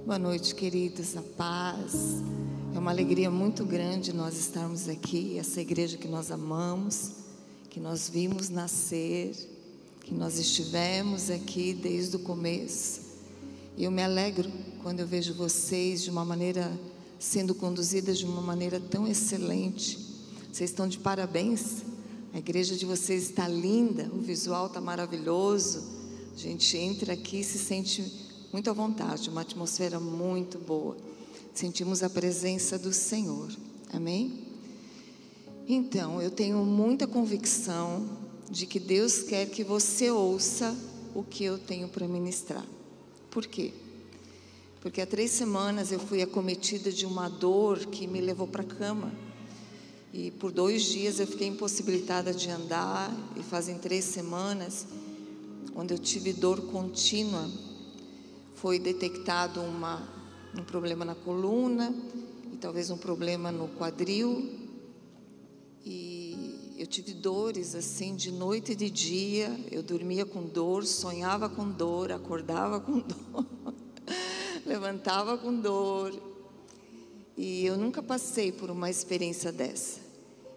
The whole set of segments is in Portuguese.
Boa noite, queridos, a paz. É uma alegria muito grande nós estarmos aqui, essa igreja que nós amamos, que nós vimos nascer, que nós estivemos aqui desde o começo. E eu me alegro quando eu vejo vocês de uma maneira, sendo conduzidas de uma maneira tão excelente. Vocês estão de parabéns. A igreja de vocês está linda, o visual está maravilhoso. A gente entra aqui e se sente muito à vontade, uma atmosfera muito boa. Sentimos a presença do Senhor. Amém? Então, eu tenho muita convicção de que Deus quer que você ouça o que eu tenho para ministrar. Por quê? Porque há 3 semanas eu fui acometida de uma dor que me levou para a cama. E por 2 dias eu fiquei impossibilitada de andar. E fazem 3 semanas, onde eu tive dor contínua, foi detectado um problema na coluna e talvez um problema no quadril. E eu tive dores assim de noite e de dia. Eu dormia com dor, sonhava com dor, acordava com dor, levantava com dor. E eu nunca passei por uma experiência dessa.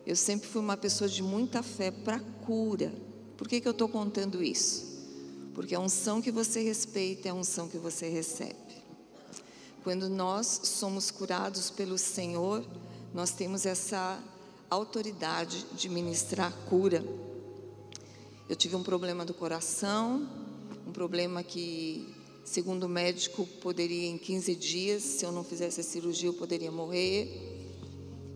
Eu sempre fui uma pessoa de muita fé para cura. Por que eu estou contando isso? Porque a unção que você respeita é a unção que você recebe. Quando nós somos curados pelo Senhor, nós temos essa autoridade de ministrar cura. Eu tive um problema do coração, um problema que, segundo o médico, poderia em 15 dias, se eu não fizesse a cirurgia, eu poderia morrer.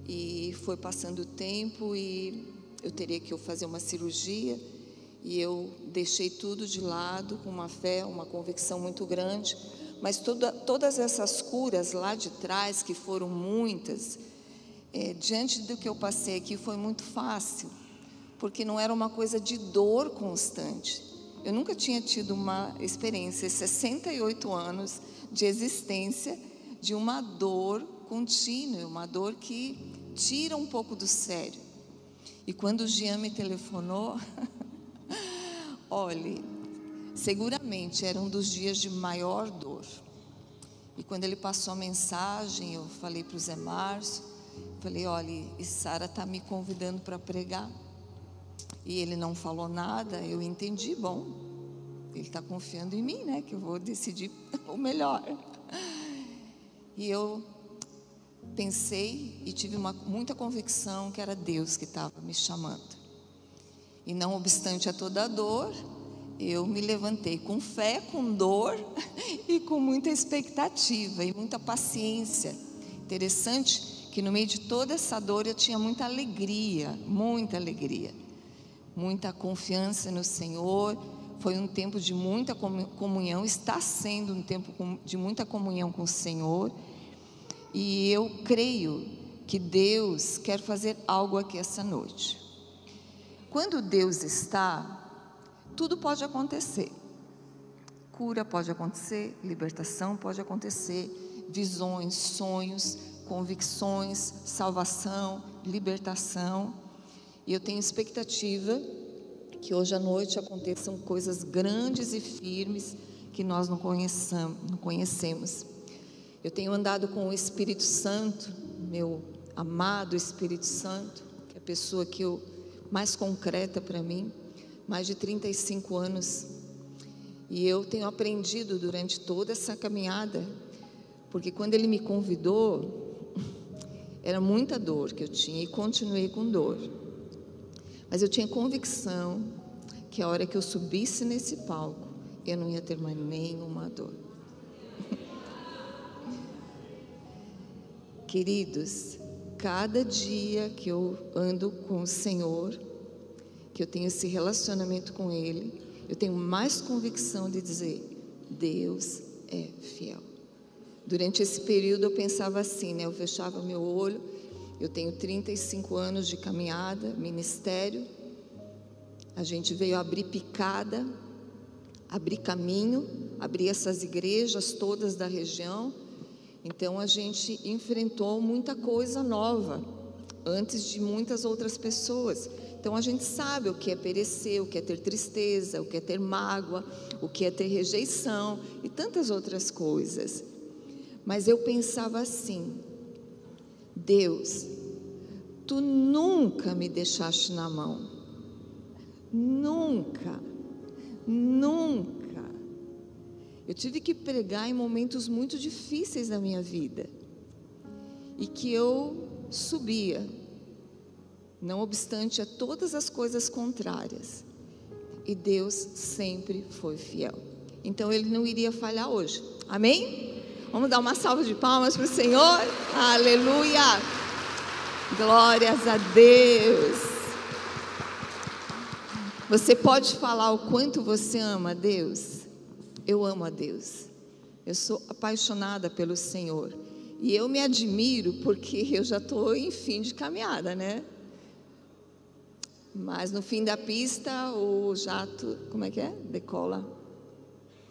E foi passando o tempo e eu teria que fazer uma cirurgia. E eu deixei tudo de lado com uma fé, uma convicção muito grande. Mas todas essas curas lá de trás, que foram muitas, diante do que eu passei aqui, foi muito fácil. Porque não era uma coisa de dor constante. Eu nunca tinha tido uma experiência, 68 anos de existência, de uma dor contínua, uma dor que tira um pouco do sério. E quando o Jean me telefonou... Olhe, seguramente era um dos dias de maior dor. E quando ele passou a mensagem, eu falei para o Zé Márcio, falei, olha, e Sara está me convidando para pregar. E ele não falou nada, eu entendi, bom, ele está confiando em mim, né, que eu vou decidir o melhor. E eu pensei e tive muita convicção que era Deus que estava me chamando. E não obstante a toda a dor, eu me levantei com fé, com dor e com muita expectativa e muita paciência. Interessante que no meio de toda essa dor eu tinha muita alegria, muita confiança no Senhor. Foi um tempo de muita comunhão, está sendo um tempo de muita comunhão com o Senhor. E eu creio que Deus quer fazer algo aqui essa noite. Quando Deus está, tudo pode acontecer. Cura pode acontecer, libertação pode acontecer, visões, sonhos, convicções, salvação, libertação. E eu tenho expectativa que hoje à noite aconteçam coisas grandes e firmes que nós não conhecemos. Eu tenho andado com o Espírito Santo, meu amado Espírito Santo, que é a pessoa que eu mais concreta para mim, mais de 35 anos. E eu tenho aprendido durante toda essa caminhada, porque quando ele me convidou, era muita dor que eu tinha e continuei com dor. Mas eu tinha convicção que a hora que eu subisse nesse palco, eu não ia ter mais nenhuma dor. Queridos, cada dia que eu ando com o Senhor, que eu tenho esse relacionamento com Ele, eu tenho mais convicção de dizer, Deus é fiel. Durante esse período eu pensava assim, né? Eu fechava meu olho, eu tenho 35 anos de caminhada, ministério, a gente veio abrir picada, abrir caminho, abrir essas igrejas todas da região. Então a gente enfrentou muita coisa nova, antes de muitas outras pessoas. Então a gente sabe o que é perecer, o que é ter tristeza, o que é ter mágoa, o que é ter rejeição e tantas outras coisas. Mas eu pensava assim: Deus, tu nunca me deixaste na mão. Nunca, nunca. Eu tive que pregar em momentos muito difíceis da minha vida, e que eu subia, não obstante a todas as coisas contrárias, e Deus sempre foi fiel. Então Ele não iria falhar hoje, amém? Vamos dar uma salva de palmas para o Senhor, aleluia, glórias a Deus. Você pode falar o quanto você ama a Deus? Eu amo a Deus, eu sou apaixonada pelo Senhor, e eu me admiro porque eu já estou em fim de caminhada, né? Mas no fim da pista o jato, como é que é? Decola,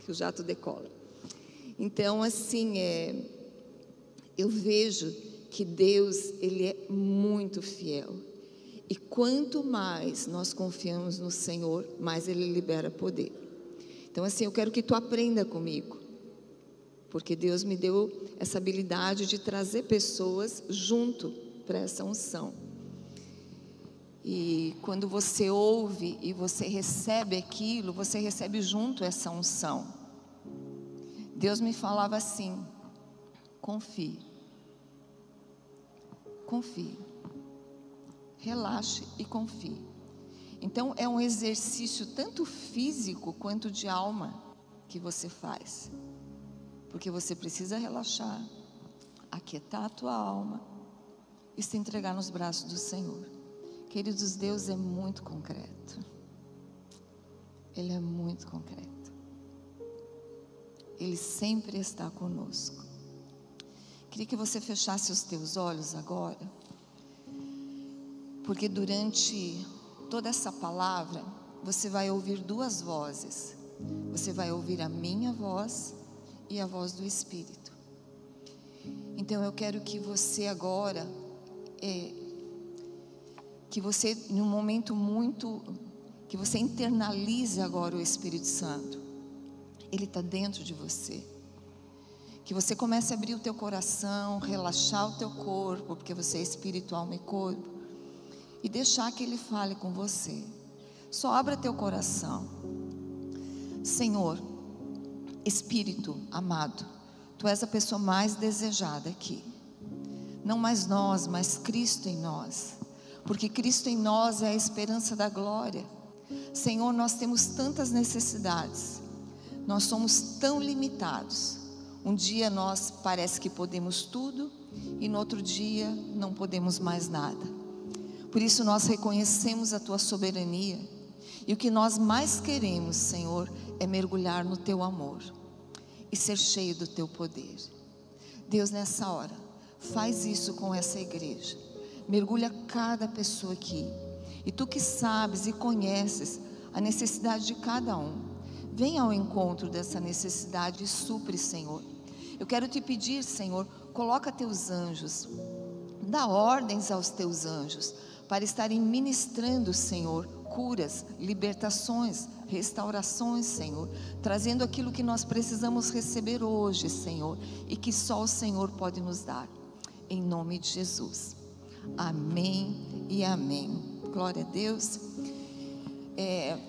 que o jato decola. Então assim, eu vejo que Deus, Ele é muito fiel, e quanto mais nós confiamos no Senhor, mais Ele libera poder. Então assim, eu quero que tu aprenda comigo, porque Deus me deu essa habilidade de trazer pessoas junto para essa unção. E quando você ouve e você recebe aquilo, você recebe junto essa unção. Deus me falava assim: confie, confie, relaxe e confie. Então é um exercício tanto físico quanto de alma que você faz, porque você precisa relaxar, aquietar a tua alma e se entregar nos braços do Senhor. Queridos, Deus é muito concreto, Ele é muito concreto, Ele sempre está conosco. Queria que você fechasse os teus olhos agora, porque durante toda essa palavra, você vai ouvir duas vozes. Você vai ouvir a minha voz e a voz do Espírito. Então eu quero que você agora, que você, num momento que você internalize agora o Espírito Santo. Ele está dentro de você. Que você comece a abrir o teu coração, relaxar o teu corpo, porque você é espírito, alma e corpo, e deixar que Ele fale com você. Só abra teu coração. Senhor, Espírito amado, Tu és a pessoa mais desejada aqui. Não mais nós, mas Cristo em nós, porque Cristo em nós é a esperança da glória. Senhor, nós temos tantas necessidades, nós somos tão limitados. Um dia nós parece que podemos tudo, e no outro dia não podemos mais nada. Por isso nós reconhecemos a Tua soberania, e o que nós mais queremos, Senhor, é mergulhar no Teu amor e ser cheio do Teu poder. Deus, nessa hora, faz isso com essa igreja. Mergulha cada pessoa aqui, e Tu que sabes e conheces a necessidade de cada um, vem ao encontro dessa necessidade e supre, Senhor. Eu quero Te pedir, Senhor, coloca Teus anjos, dá ordens aos Teus anjos, para estarem ministrando, Senhor, curas, libertações, restaurações, Senhor, trazendo aquilo que nós precisamos receber hoje, Senhor, e que só o Senhor pode nos dar, em nome de Jesus, amém e amém. Glória a Deus.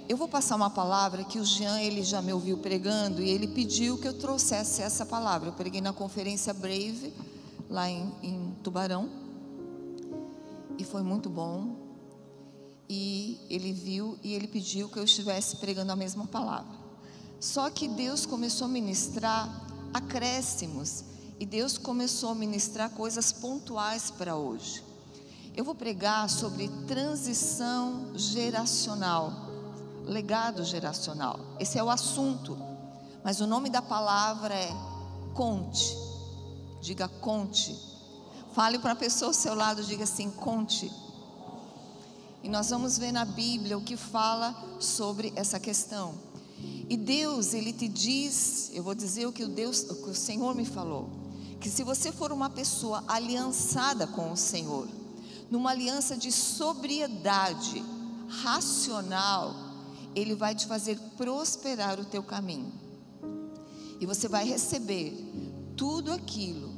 Eu vou passar uma palavra que o Jean, ele já me ouviu pregando, e ele pediu que eu trouxesse essa palavra. Eu preguei na conferência Brave, lá em Tubarão, e foi muito bom, e ele viu e ele pediu que eu estivesse pregando a mesma palavra. Só que Deus começou a ministrar acréscimos, e Deus começou a ministrar coisas pontuais para hoje. Eu vou pregar sobre transição geracional, legado geracional. Esse é o assunto, mas o nome da palavra é conte. Diga conte. Fale para a pessoa ao seu lado, diga assim, conte. E nós vamos ver na Bíblia o que fala sobre essa questão. E Deus, Ele te diz, eu vou dizer o que o Senhor me falou, que se você for uma pessoa aliançada com o Senhor, numa aliança de sobriedade racional, Ele vai te fazer prosperar o teu caminho, e você vai receber tudo aquilo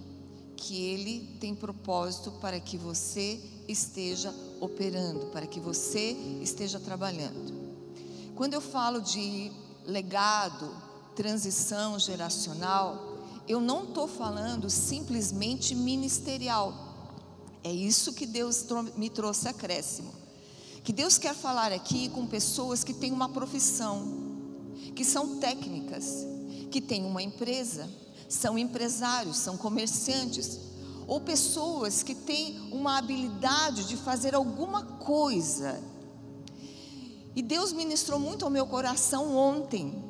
que Ele tem propósito para que você esteja operando, para que você esteja trabalhando. Quando eu falo de legado, transição geracional, eu não estou falando simplesmente ministerial. É isso que Deus me trouxe acréscimo. Que Deus quer falar aqui com pessoas que têm uma profissão, que são técnicas, que têm uma empresa, são empresários, são comerciantes, ou pessoas que têm uma habilidade de fazer alguma coisa. E Deus ministrou muito ao meu coração ontem.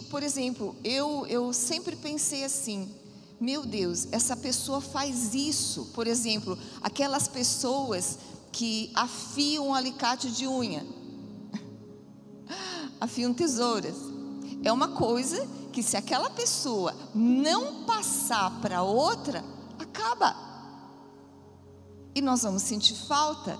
Por exemplo, eu sempre pensei assim: meu Deus, essa pessoa faz isso. Por exemplo, aquelas pessoas que afiam um alicate de unha, afiam tesouras. É uma coisa que, se aquela pessoa não passar para outra, acaba. E nós vamos sentir falta.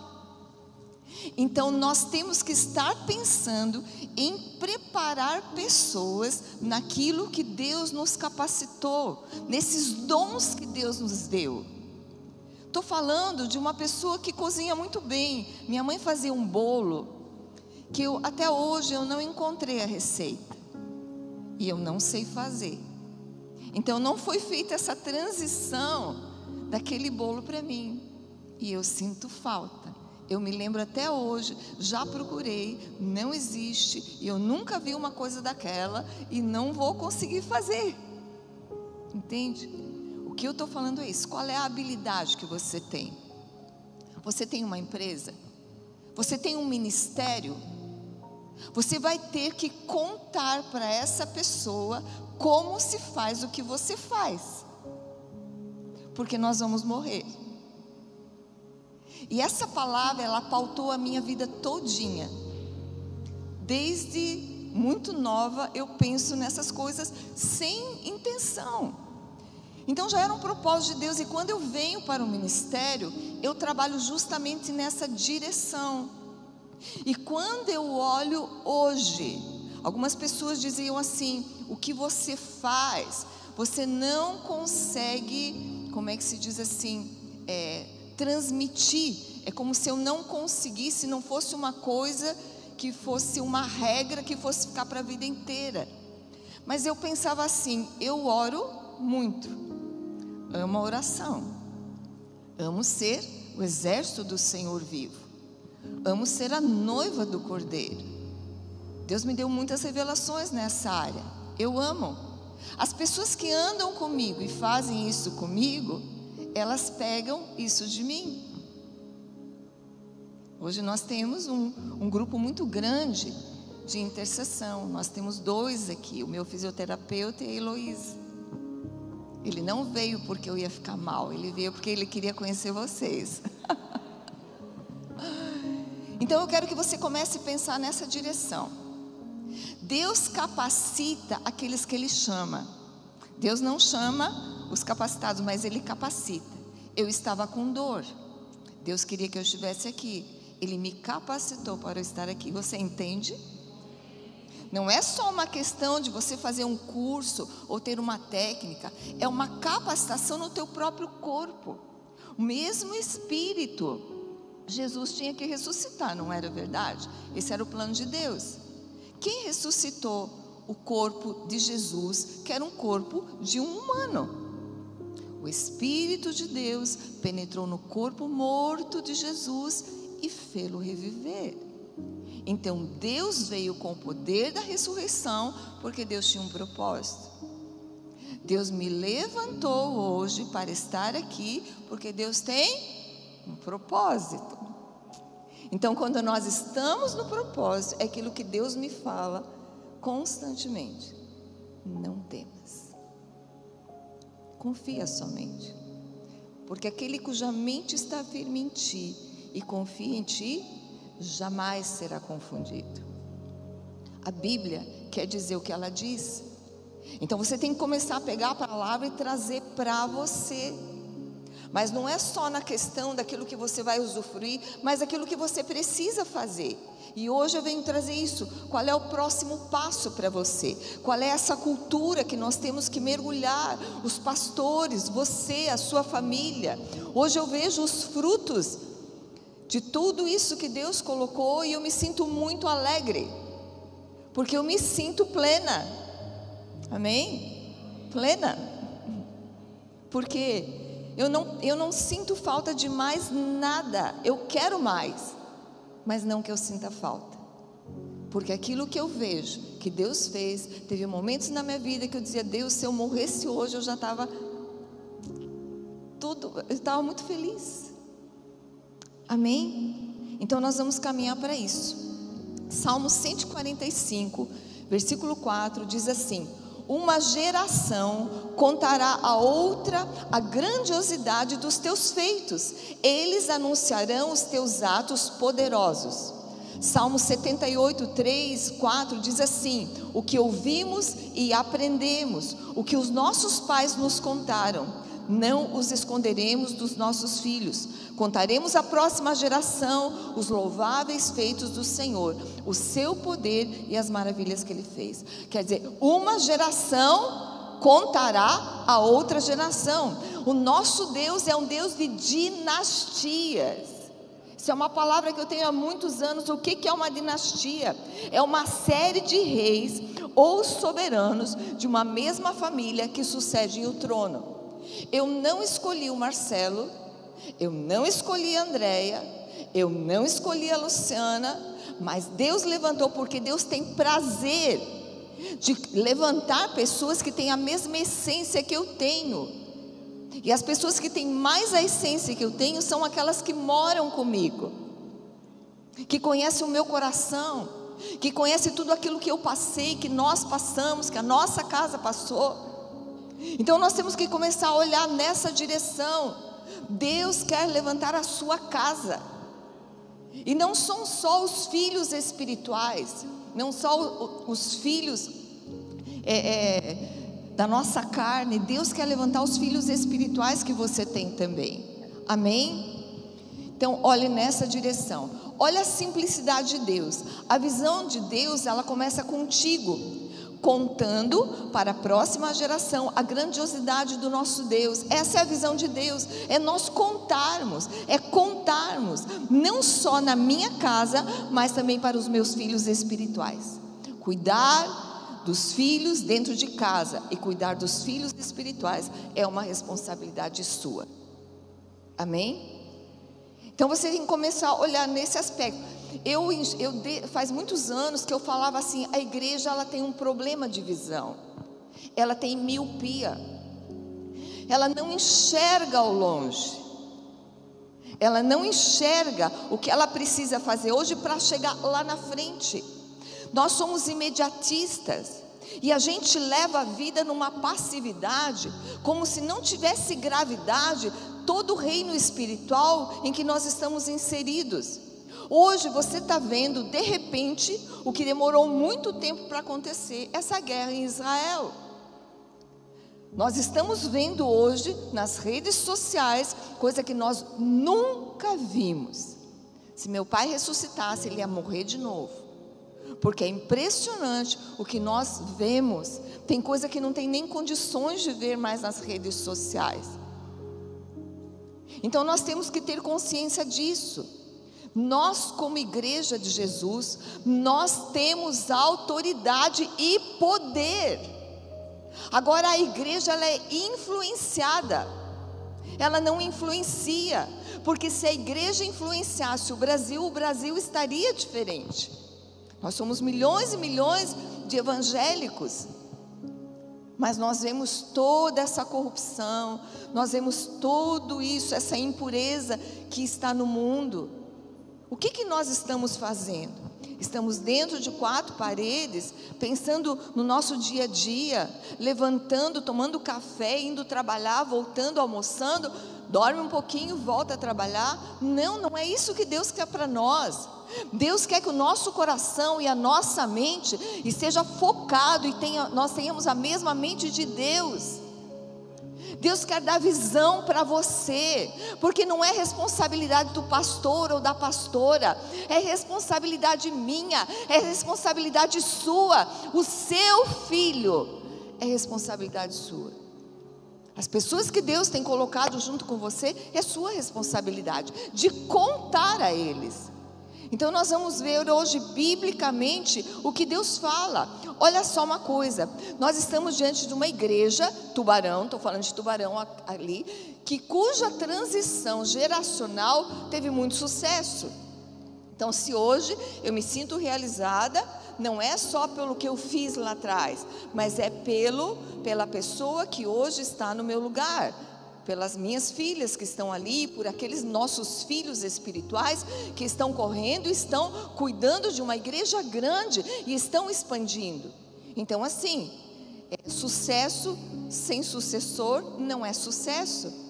Então nós temos que estar pensando em preparar pessoas naquilo que Deus nos capacitou, nesses dons que Deus nos deu. Estou falando de uma pessoa que cozinha muito bem. Minha mãe fazia um bolo que até hoje eu não encontrei a receita, e eu não sei fazer. Então não foi feita essa transição daquele bolo para mim, e eu sinto falta. Eu me lembro até hoje, já procurei, não existe, e eu nunca vi uma coisa daquela, e não vou conseguir fazer. Entende? O que eu estou falando é isso. Qual é a habilidade que você tem? Você tem uma empresa? Você tem um ministério? Você vai ter que contar para essa pessoa como se faz o que você faz, porque nós vamos morrer. E essa palavra, ela pautou a minha vida todinha. Desde muito nova eu penso nessas coisas sem intenção. Então já era um propósito de Deus, e quando eu venho para o ministério, eu trabalho justamente nessa direção. E quando eu olho hoje, algumas pessoas diziam assim: o que você faz, você não consegue, como é que se diz assim, transmitir. É como se eu não conseguisse, não fosse uma coisa que fosse uma regra que fosse ficar para a vida inteira. Mas eu pensava assim: eu oro muito, amo a oração, amo ser o exército do Senhor vivo, amo ser a noiva do Cordeiro. Deus me deu muitas revelações nessa área. Eu amo. As pessoas que andam comigo e fazem isso comigo, elas pegam isso de mim. Hoje nós temos um grupo muito grande de intercessão. Nós temos 2 aqui, o meu fisioterapeuta e a Heloísa. Ele não veio porque eu ia ficar mal, ele veio porque ele queria conhecer vocês. Então eu quero que você comece a pensar nessa direção. Deus capacita aqueles que Ele chama. Deus não chama os capacitados, mas Ele capacita. Eu estava com dor, Deus queria que eu estivesse aqui, Ele me capacitou para eu estar aqui. Você entende? Não é só uma questão de você fazer um curso ou ter uma técnica, é uma capacitação no teu próprio corpo. O mesmo Espírito, Jesus tinha que ressuscitar, não era verdade? Esse era o plano de Deus. Quem ressuscitou o corpo de Jesus, que era um corpo de um humano? O Espírito de Deus penetrou no corpo morto de Jesus e fê-lo reviver. Então Deus veio com o poder da ressurreição, porque Deus tinha um propósito. Deus me levantou hoje para estar aqui, porque Deus tem um propósito. Então quando nós estamos no propósito, é aquilo que Deus me fala constantemente: não temas, confia somente, porque aquele cuja mente está firme em ti e confia em ti, jamais será confundido. A Bíblia quer dizer o que ela diz. Então você tem que começar a pegar a palavra e trazer para você. Mas não é só na questão daquilo que você vai usufruir, mas aquilo que você precisa fazer. E hoje eu venho trazer isso. Qual é o próximo passo para você? Qual é essa cultura que nós temos que mergulhar? Os pastores, você, a sua família. Hoje eu vejo os frutos de tudo isso que Deus colocou e eu me sinto muito alegre, porque eu me sinto plena. Amém? Plena. Porque eu não sinto falta de mais nada. Eu quero mais, mas não que eu sinta falta, porque aquilo que eu vejo que Deus fez, teve momentos na minha vida que eu dizia: Deus, se eu morresse hoje, eu já estava eu estava muito feliz. Amém? Então nós vamos caminhar para isso. Salmo 145, versículo 4 diz assim: uma geração contará a outra a grandiosidade dos teus feitos, eles anunciarão os teus atos poderosos. Salmo 78, 3, 4 diz assim: o que ouvimos e aprendemos, o que os nossos pais nos contaram, não os esconderemos dos nossos filhos. Contaremos à próxima geração os louváveis feitos do Senhor, o seu poder e as maravilhas que Ele fez. Quer dizer, uma geração contará a outra geração. O nosso Deus é um Deus de dinastias. Isso é uma palavra que eu tenho há muitos anos. O que é uma dinastia? É uma série de reis ou soberanos de uma mesma família que sucedem o trono. Eu não escolhi o Marcelo, eu não escolhi a Andréia, eu não escolhi a Luciana, mas Deus levantou, porque Deus tem prazer de levantar pessoas que têm a mesma essência que eu tenho. E as pessoas que têm mais a essência que eu tenho são aquelas que moram comigo, que conhecem o meu coração, que conhecem tudo aquilo que eu passei, que nós passamos, que a nossa casa passou. Então nós temos que começar a olhar nessa direção. Deus quer levantar a sua casa, e não são só os filhos espirituais, não só os filhos da nossa carne. Deus quer levantar os filhos espirituais que você tem também. Amém? Então olhe nessa direção. Olha a simplicidade de Deus. A visão de Deus, ela começa contigo, contando para a próxima geração a grandiosidade do nosso Deus. Essa é a visão de Deus, é nós contarmos, não só na minha casa, mas também para os meus filhos espirituais. Cuidar dos filhos dentro de casa e cuidar dos filhos espirituais é uma responsabilidade sua. Amém? Então você tem que começar a olhar nesse aspecto. Faz muitos anos que eu falava assim: a igreja, ela tem um problema de visão, ela tem miopia, ela não enxerga ao longe, ela não enxerga o que ela precisa fazer hoje para chegar lá na frente. Nós somos imediatistas, e a gente leva a vida numa passividade, como se não tivesse gravidade todo o reino espiritual em que nós estamos inseridos. Hoje você está vendo, de repente, o que demorou muito tempo para acontecer, essa guerra em Israel. Nós estamos vendo hoje nas redes sociais coisa que nós nunca vimos. Se meu pai ressuscitasse, ele ia morrer de novo, porque é impressionante o que nós vemos. Tem coisa que não tem nem condições de ver mais nas redes sociais. Então nós temos que ter consciência disso. Nós, como igreja de Jesus, nós temos autoridade e poder. Agora a igreja, ela é influenciada, ela não influencia, porque se a igreja influenciasse o Brasil estaria diferente. Nós somos milhões e milhões de evangélicos, mas nós vemos toda essa corrupção, nós vemos tudo isso, essa impureza que está no mundo. O que nós estamos fazendo? Estamos dentro de 4 paredes, pensando no nosso dia a dia, levantando, tomando café, indo trabalhar, voltando, almoçando, dorme um pouquinho, volta a trabalhar. Não é isso que Deus quer para nós. Deus quer que o nosso coração e a nossa mente esteja focado e nós tenhamos a mesma mente de Deus. Deus quer dar visão para você, porque não é responsabilidade do pastor ou da pastora, é responsabilidade minha, é responsabilidade sua. O seu filho é responsabilidade sua. As pessoas que Deus tem colocado junto com você, é sua responsabilidade de contar a eles. Então nós vamos ver hoje biblicamente o que Deus fala. Olha só uma coisa, nós estamos diante de uma igreja, Tubarão, estou falando de Tubarão ali, cuja transição geracional teve muito sucesso. Então, se hoje eu me sinto realizada, não é só pelo que eu fiz lá atrás, mas é pela pessoa que hoje está no meu lugar, pelas minhas filhas que estão ali, por aqueles nossos filhos espirituais que estão correndo, estão cuidando de uma igreja grande e estão expandindo. Então, assim, sucesso sem sucessor não é sucesso.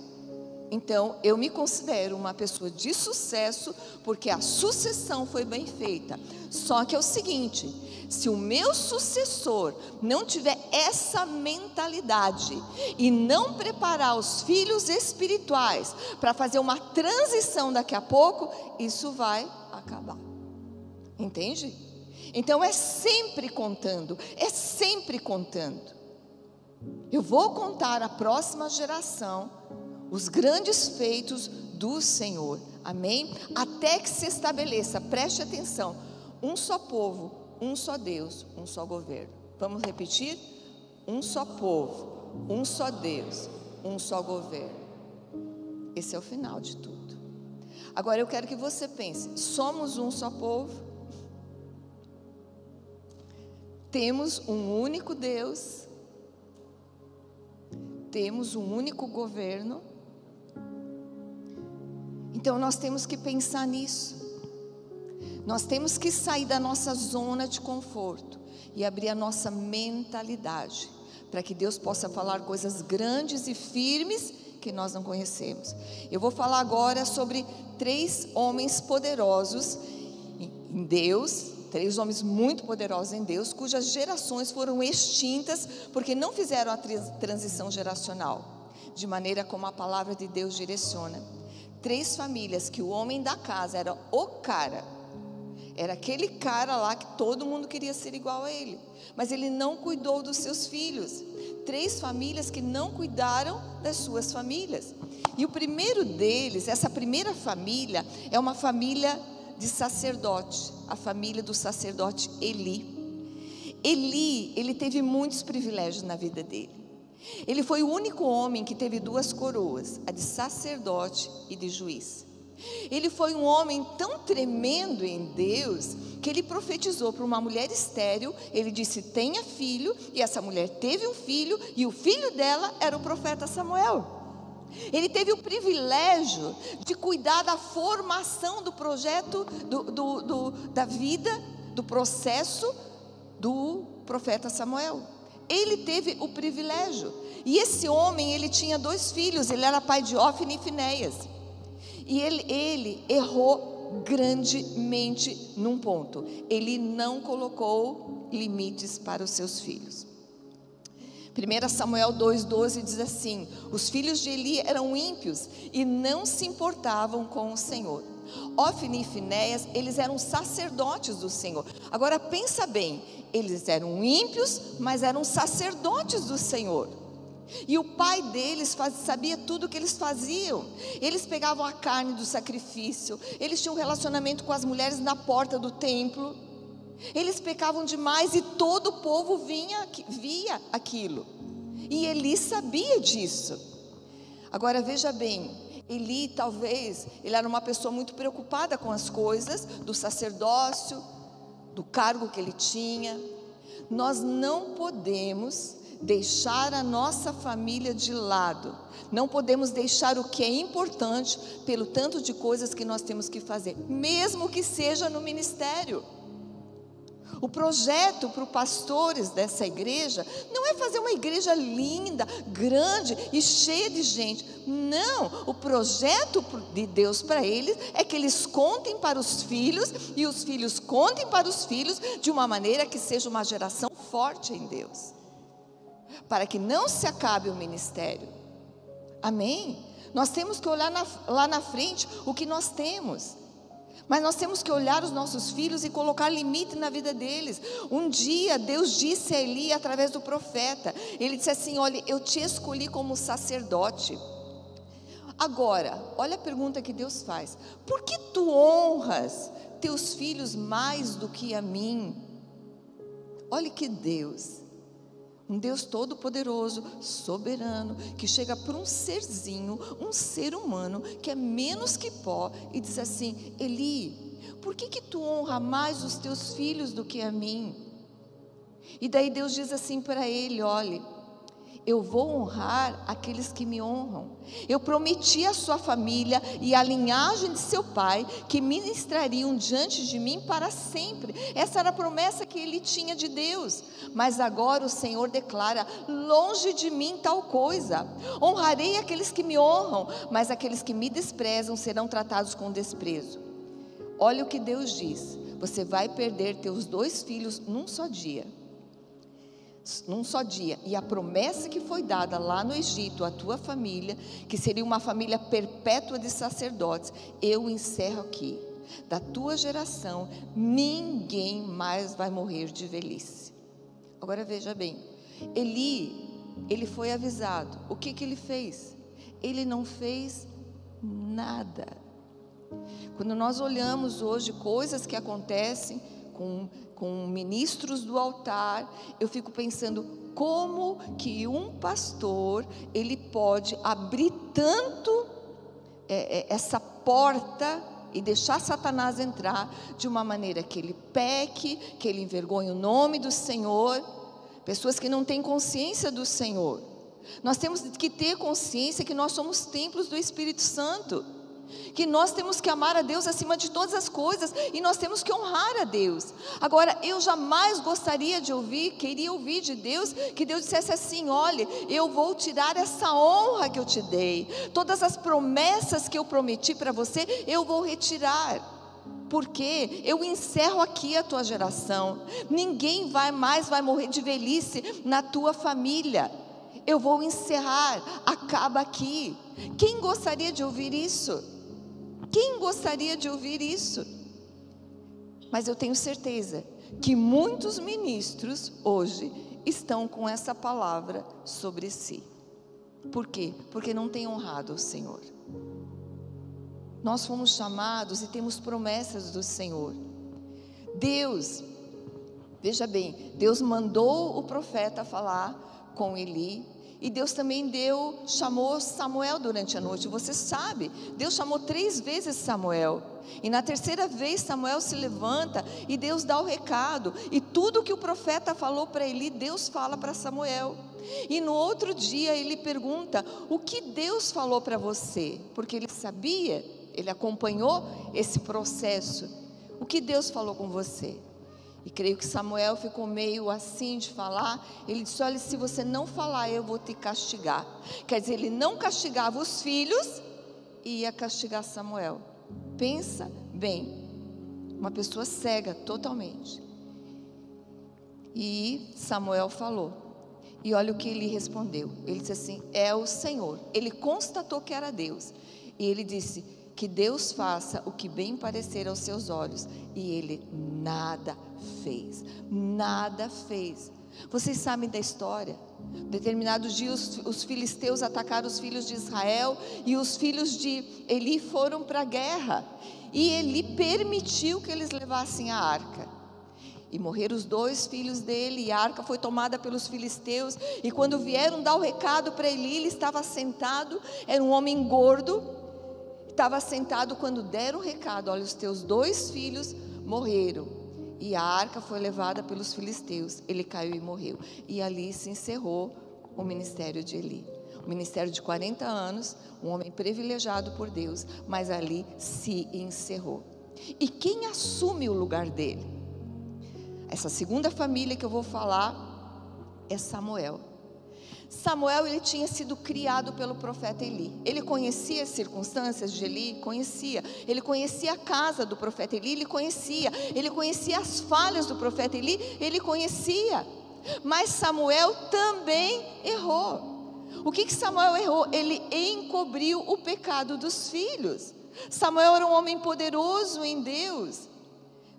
Então, eu me considero uma pessoa de sucesso, porque a sucessão foi bem feita. Só que é o seguinte, se o meu sucessor não tiver essa mentalidade, e não preparar os filhos espirituais, para fazer uma transição daqui a pouco, isso vai acabar. Entende? Então, é sempre contando, Eu vou contar à próxima geração os grandes feitos do Senhor, amém? Até que se estabeleça, preste atenção, um só povo, um só Deus, um só governo. Vamos repetir? Um só povo, um só Deus, um só governo. Esse é o final de tudo. Agora eu quero que você pense, somos um só povo? Temos um único Deus? Temos um único governo? Então nós temos que pensar nisso. Nós temos que sair da nossa zona de conforto e abrir a nossa mentalidade, para que Deus possa falar coisas grandes e firmes que nós não conhecemos. Eu vou falar agora sobre 3 homens poderosos em Deus, 3 homens muito poderosos em Deus, cujas gerações foram extintas porque não fizeram a transição geracional, de maneira como a palavra de Deus direciona. 3 famílias que o homem da casa era o cara, era aquele cara lá que todo mundo queria ser igual a ele, mas ele não cuidou dos seus filhos. 3 famílias que não cuidaram das suas famílias. E o primeiro deles, essa primeira família, é uma família de sacerdote, a família do sacerdote Eli. Eli, ele teve muitos privilégios na vida dele. Ele foi o único homem que teve 2 coroas, a de sacerdote e de juiz. Ele foi um homem tão tremendo em Deus, que ele profetizou para uma mulher estéril. Ele disse, tenha filho, e essa mulher teve um filho, e o filho dela era o profeta Samuel. Ele teve o privilégio de cuidar da formação do projeto, da vida, do processo do profeta Samuel. Ele teve o privilégio. E esse homem, ele tinha 2 filhos, ele era pai de Ofni e Finéias. E ele errou grandemente num ponto. Ele não colocou limites para os seus filhos. 1 Samuel 2,12 diz assim: os filhos de Eli eram ímpios e não se importavam com o Senhor. Ofni e Finéias, eles eram sacerdotes do Senhor. Agora pensa bem, eles eram ímpios, mas eram sacerdotes do Senhor. E o pai deles sabia tudo o que eles faziam. Eles pegavam a carne do sacrifício, eles tinham um relacionamento com as mulheres na porta do templo. Eles pecavam demais e todo o povo via aquilo. E Eli sabia disso. Agora veja bem, Eli talvez, ele era uma pessoa muito preocupada com as coisas do sacerdócio, do cargo que ele tinha. Nós não podemos deixar a nossa família de lado. Não podemos deixar o que é importante pelo tanto de coisas que nós temos que fazer, mesmo que seja no ministério. O projeto para os pastores dessa igreja não é fazer uma igreja linda, grande e cheia de gente. Não, o projeto de Deus para eles é que eles contem para os filhos e os filhos contem para os filhos, de uma maneira que seja uma geração forte em Deus, para que não se acabe o ministério. Amém? Nós temos que olhar lá na frente o que nós temos. Mas nós temos que olhar os nossos filhos e colocar limite na vida deles. Um dia Deus disse a Eli através do profeta, ele disse assim: olha, eu te escolhi como sacerdote. Agora, olha a pergunta que Deus faz: por que tu honras teus filhos mais do que a mim? Olha que Deus, um Deus todo-poderoso, soberano, que chega para um serzinho, um ser humano, que é menos que pó, e diz assim: Eli, por que tu honra mais os teus filhos do que a mim? E daí Deus diz assim para ele: olha, eu vou honrar aqueles que me honram. Eu prometi à sua família e à linhagem de seu pai que ministrariam diante de mim para sempre. Essa era a promessa que ele tinha de Deus. Mas agora o Senhor declara: longe de mim tal coisa. Honrarei aqueles que me honram, mas aqueles que me desprezam serão tratados com desprezo. Olha o que Deus diz: você vai perder teus 2 filhos num só dia. E a promessa que foi dada lá no Egito à tua família, que seria uma família perpétua de sacerdotes, eu encerro aqui. Da tua geração ninguém mais vai morrer de velhice. Agora veja bem, Eli, ele foi avisado. O que ele fez? Ele não fez nada. Quando nós olhamos hoje coisas que acontecem com ministros do altar, eu fico pensando: como que um pastor, ele pode abrir tanto essa porta e deixar Satanás entrar, de uma maneira que ele peque, que ele envergonhe o nome do Senhor. Pessoas que não têm consciência do Senhor. Nós temos que ter consciência que nós somos templos do Espírito Santo, que nós temos que amar a Deus acima de todas as coisas, e nós temos que honrar a Deus. Agora, eu jamais queria ouvir de Deus, que Deus dissesse assim: olha, eu vou tirar essa honra que eu te dei, todas as promessas que eu prometi para você, eu vou retirar, porque eu encerro aqui a tua geração, ninguém mais vai morrer de velhice na tua família, eu vou encerrar, acaba aqui. Quem gostaria de ouvir isso? Quem gostaria de ouvir isso? Mas eu tenho certeza que muitos ministros hoje estão com essa palavra sobre si. Por quê? Porque não têm honrado o Senhor. Nós fomos chamados e temos promessas do Senhor. Deus, veja bem, Deus mandou o profeta falar com Eli. E Deus também chamou Samuel durante a noite. Você sabe, Deus chamou 3 vezes Samuel. E na 3ª vez Samuel se levanta e Deus dá o recado. E tudo que o profeta falou para Eli, Deus fala para Samuel. E no outro dia ele pergunta: o que Deus falou para você? Porque ele sabia, ele acompanhou esse processo. O que Deus falou com você? E creio que Samuel ficou meio assim de falar. Ele disse: olha, se você não falar, eu vou te castigar. Quer dizer, ele não castigava os filhos e ia castigar Samuel. Pensa bem, uma pessoa cega totalmente. E Samuel falou, e olha o que ele respondeu. Ele disse assim: é o Senhor. Ele constatou que era Deus. E ele disse: que Deus faça o que bem parecer aos seus olhos. E ele nada fez. Nada fez. Vocês sabem da história. Determinados dias os filisteus atacaram os filhos de Israel, e os filhos de Eli foram para a guerra. E Eli permitiu que eles levassem a arca. E morreram os 2 filhos dele, e a arca foi tomada pelos filisteus. E quando vieram dar o recado para Eli, ele estava sentado, era um homem gordo. Estava sentado quando deram o recado: olha, os teus 2 filhos morreram. E a arca foi levada pelos filisteus. Ele caiu e morreu. E ali se encerrou o ministério de Eli. Um ministério de 40 anos, um homem privilegiado por Deus, mas ali se encerrou. E quem assume o lugar dele? Essa segunda família que eu vou falar é Samuel. Samuel, ele tinha sido criado pelo profeta Eli. Ele conhecia as circunstâncias de Eli? Conhecia. Ele conhecia a casa do profeta Eli? Ele conhecia. Ele conhecia as falhas do profeta Eli? Ele conhecia. Mas Samuel também errou. O que Samuel errou? Ele encobriu o pecado dos filhos. Samuel era um homem poderoso em Deus.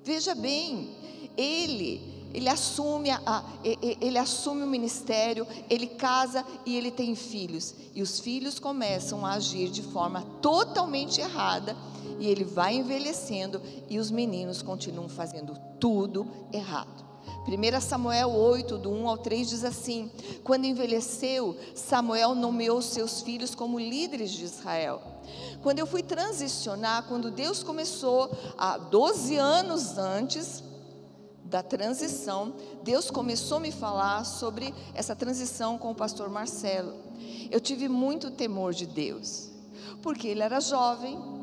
Veja bem, ele assume o ministério, ele casa e ele tem filhos. E os filhos começam a agir de forma totalmente errada. E ele vai envelhecendo e os meninos continuam fazendo tudo errado. 1 Samuel 8, do 1 ao 3 diz assim: quando envelheceu, Samuel nomeou seus filhos como líderes de Israel. Quando eu fui transicionar, quando Deus começou, 12 anos antes da transição, Deus começou a me falar sobre essa transição com o pastor Marcelo. Eu tive muito temor de Deus, porque ele era jovem.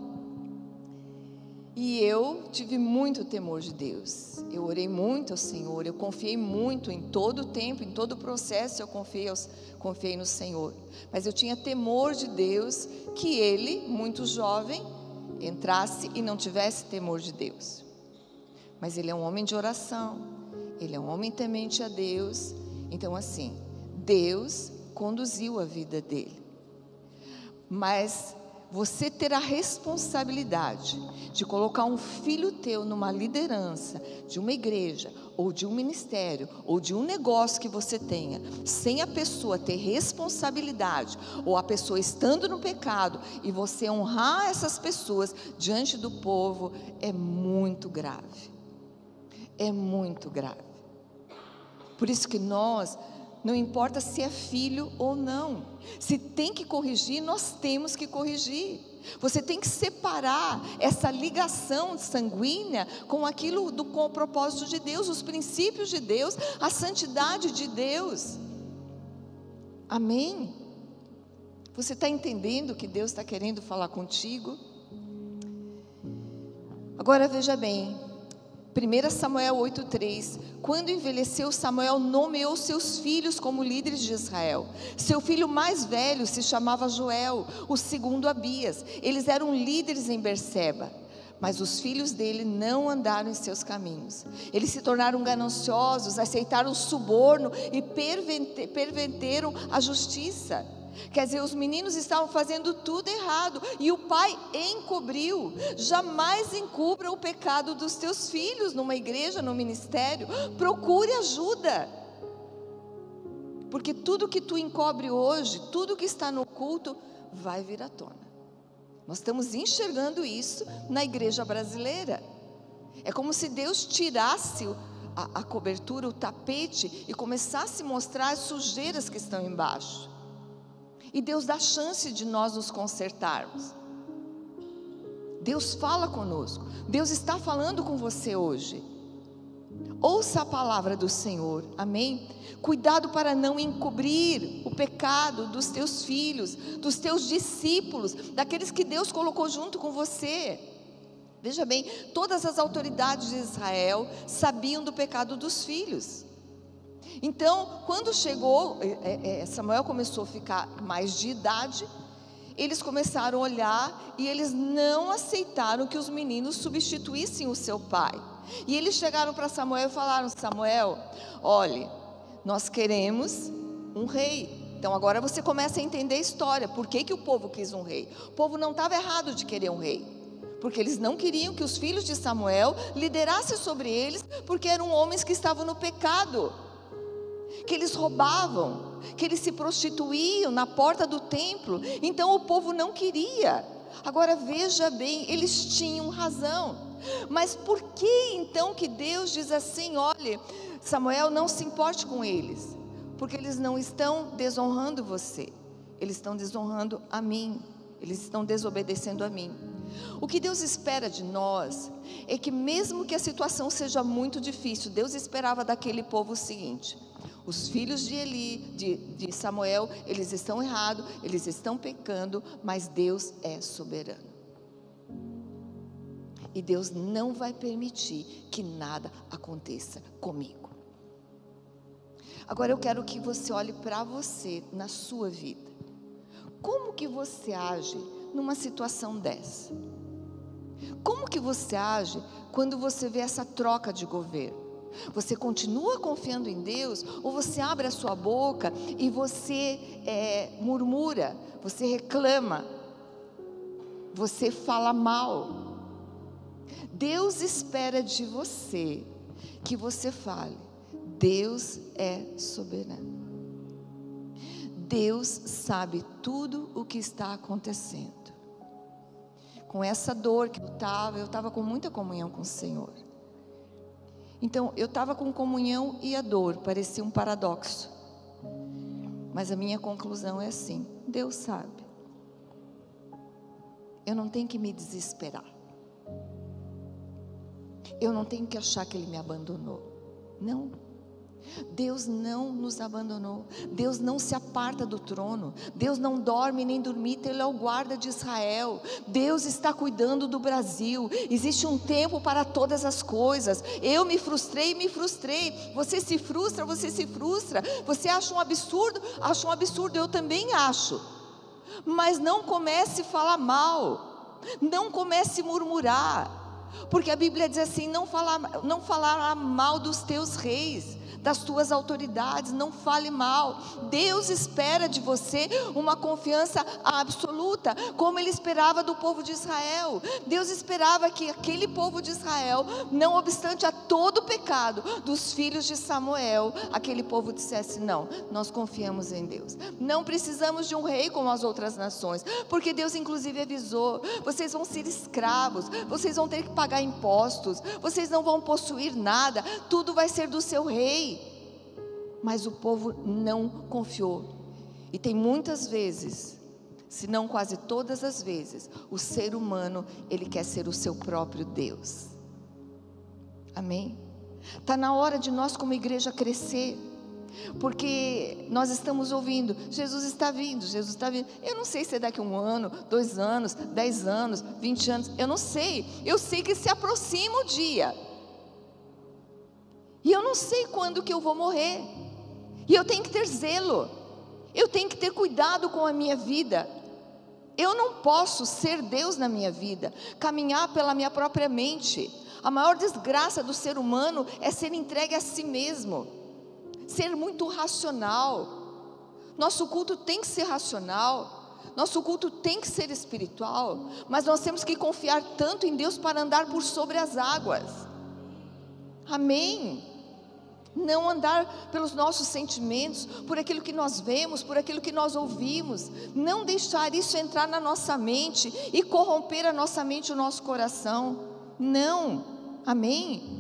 E eu tive muito temor de Deus. Eu orei muito ao Senhor. Eu confiei muito em todo o tempo, em todo o processo. Eu confiei no Senhor. Mas eu tinha temor de Deus, que ele, muito jovem, entrasse e não tivesse temor de Deus. Mas ele é um homem de oração. Ele é um homem temente a Deus. Então assim, Deus conduziu a vida dele. Mas você ter a responsabilidade de colocar um filho teu numa liderança de uma igreja, ou de um ministério, ou de um negócio que você tenha, sem a pessoa ter responsabilidade, ou a pessoa estando no pecado, e você honrar essas pessoas diante do povo, é muito grave. É muito grave. Por isso que nós, não importa se é filho ou não, se tem que corrigir, nós temos que corrigir. Você tem que separar essa ligação sanguínea com com o propósito de Deus, os princípios de Deus, a santidade de Deus. Amém? Você está entendendo o que Deus está querendo falar contigo? Agora veja bem, 1 Samuel 8,3: quando envelheceu, Samuel nomeou seus filhos como líderes de Israel. Seu filho mais velho se chamava Joel, o segundo Abias. Eles eram líderes em Berseba, mas os filhos dele não andaram em seus caminhos. Eles se tornaram gananciosos, aceitaram o suborno e perverteram a justiça. Quer dizer, os meninos estavam fazendo tudo errado, e o pai encobriu. Jamais encubra o pecado dos teus filhos numa igreja, no ministério. Procure ajuda, porque tudo que tu encobre hoje, tudo que está no oculto, vai vir à tona. Nós estamos enxergando isso na igreja brasileira. É como se Deus tirasse a cobertura, o tapete, e começasse a mostrar as sujeiras que estão embaixo. E Deus dá chance de nós nos consertarmos. Deus fala conosco. Deus está falando com você hoje. Ouça a palavra do Senhor, amém? Cuidado para não encobrir o pecado dos teus filhos, dos teus discípulos, daqueles que Deus colocou junto com você. Veja bem, todas as autoridades de Israel sabiam do pecado dos filhos. Então, quando chegou, Samuel começou a ficar mais de idade, eles começaram a olhar e eles não aceitaram que os meninos substituíssem o seu pai. E eles chegaram para Samuel e falaram: Samuel, olhe, nós queremos um rei. Então agora você começa a entender a história, por que o povo quis um rei. O povo não estava errado de querer um rei, porque eles não queriam que os filhos de Samuel liderassem sobre eles, porque eram homens que estavam no pecado, que eles roubavam, que eles se prostituíam na porta do templo. Então o povo não queria. Agora veja bem, eles tinham razão. Mas por que então que Deus diz assim: olhe, Samuel, não se importe com eles, porque eles não estão desonrando você, eles estão desonrando a mim, eles estão desobedecendo a mim. O que Deus espera de nós é que, mesmo que a situação seja muito difícil, Deus esperava daquele povo o seguinte: os filhos de Eli, de Samuel, eles estão errados, eles estão pecando, mas Deus é soberano. E Deus não vai permitir que nada aconteça comigo. Agora eu quero que você olhe para você, na sua vida. Como que você age numa situação dessa? Como que você age quando você vê essa troca de governo? Você continua confiando em Deus, ou você abre a sua boca e você murmura, você reclama, você fala mal? Deus espera de você que você fale: Deus é soberano. Deus sabe tudo o que está acontecendo. Com essa dor que eu estava com muita comunhão com o Senhor. Então, eu estava com comunhão e a dor, parecia um paradoxo. Mas a minha conclusão é assim: Deus sabe. Eu não tenho que me desesperar. Eu não tenho que achar que Ele me abandonou. Não. Deus não nos abandonou. Deus não se aparta do trono. Deus não dorme nem dormita. Ele é o guarda de Israel. Deus está cuidando do Brasil. Existe um tempo para todas as coisas. Eu me frustrei. Você se frustra. Você acha um absurdo? Acha um absurdo. Eu também acho. Mas não comece a falar mal. Não comece a murmurar. Porque a Bíblia diz assim: não falar mal dos teus reis, das tuas autoridades. Não fale mal. Deus espera de você uma confiança absoluta, como Ele esperava do povo de Israel. Deus esperava que aquele povo de Israel, não obstante a todo o pecado dos filhos de Samuel, aquele povo dissesse: não, nós confiamos em Deus. Não precisamos de um rei como as outras nações, porque Deus inclusive avisou: vocês vão ser escravos, vocês vão ter que pagar impostos, vocês não vão possuir nada, tudo vai ser do seu rei. Mas o povo não confiou. E tem muitas vezes, se não quase todas as vezes, o ser humano, ele quer ser o seu próprio Deus. Amém? Está na hora de nós como igreja crescer. Porque nós estamos ouvindo: Jesus está vindo, Jesus está vindo. Eu não sei se é daqui a 1 ano, 2 anos, 10 anos, 20 anos. Eu não sei. Eu sei que se aproxima o dia. E eu não sei quando que eu vou morrer. E eu tenho que ter zelo. Eu tenho que ter cuidado com a minha vida. Eu não posso ser Deus na minha vida, caminhar pela minha própria mente. A maior desgraça do ser humano é ser entregue a si mesmo, ser muito racional. Nosso culto tem que ser racional, nosso culto tem que ser espiritual, mas nós temos que confiar tanto em Deus para andar por sobre as águas. Amém? Não andar pelos nossos sentimentos, por aquilo que nós vemos, por aquilo que nós ouvimos. Não deixar isso entrar na nossa mente e corromper a nossa mente e o nosso coração. Não. Amém?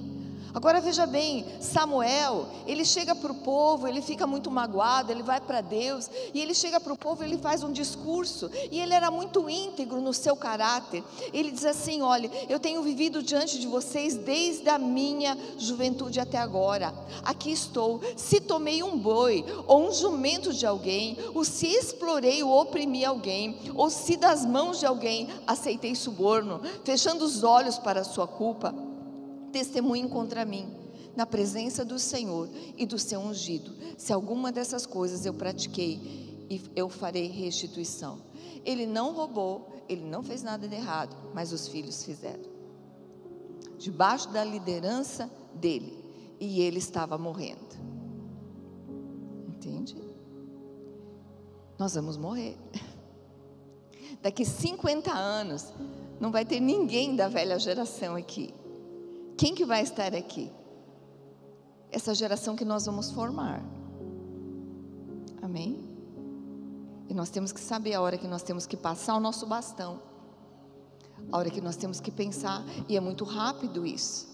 Agora veja bem, Samuel, ele chega para o povo, ele fica muito magoado, ele vai para Deus, e ele chega para o povo, ele faz um discurso, e ele era muito íntegro no seu caráter. Ele diz assim: olha, eu tenho vivido diante de vocês desde a minha juventude até agora. Aqui estou. Se tomei um boi ou um jumento de alguém, ou se explorei ou oprimi alguém, ou se das mãos de alguém aceitei suborno, fechando os olhos para a sua culpa, testemunhem contra mim na presença do Senhor e do seu ungido. Se alguma dessas coisas eu pratiquei, eu farei restituição. Ele não roubou, ele não fez nada de errado, mas os filhos fizeram, debaixo da liderança dele, e ele estava morrendo. Entende? Nós vamos morrer. Daqui 50 anos não vai ter ninguém da velha geração aqui. Quem que vai estar aqui? Essa geração que nós vamos formar. Amém? E nós temos que saber a hora que nós temos que passar o nosso bastão, a hora que nós temos que pensar. E é muito rápido isso.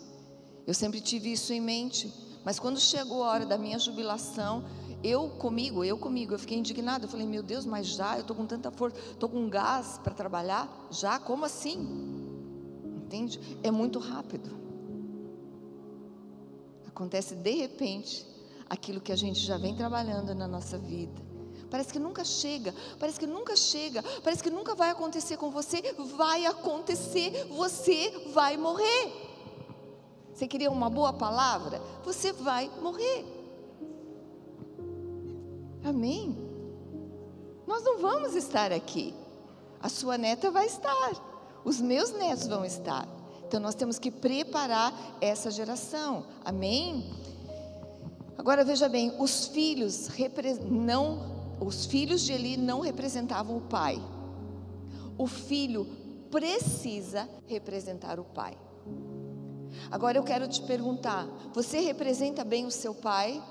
Eu sempre tive isso em mente. Mas quando chegou a hora da minha jubilação, eu fiquei indignada. Eu falei: meu Deus, mas já? Eu estou com tanta força, estou com gás para trabalhar? Já? Como assim? Entende? É muito rápido. Acontece de repente aquilo que a gente já vem trabalhando na nossa vida. Parece que nunca chega, parece que nunca vai acontecer com você. Vai acontecer, você vai morrer. Você queria uma boa palavra? Você vai morrer. Amém? Nós não vamos estar aqui. A sua neta vai estar, os meus netos vão estar. Então nós temos que preparar essa geração, amém? Agora veja bem, os filhos de Eli não representavam o pai. O filho precisa representar o pai. Agora eu quero te perguntar, você representa bem o seu pai?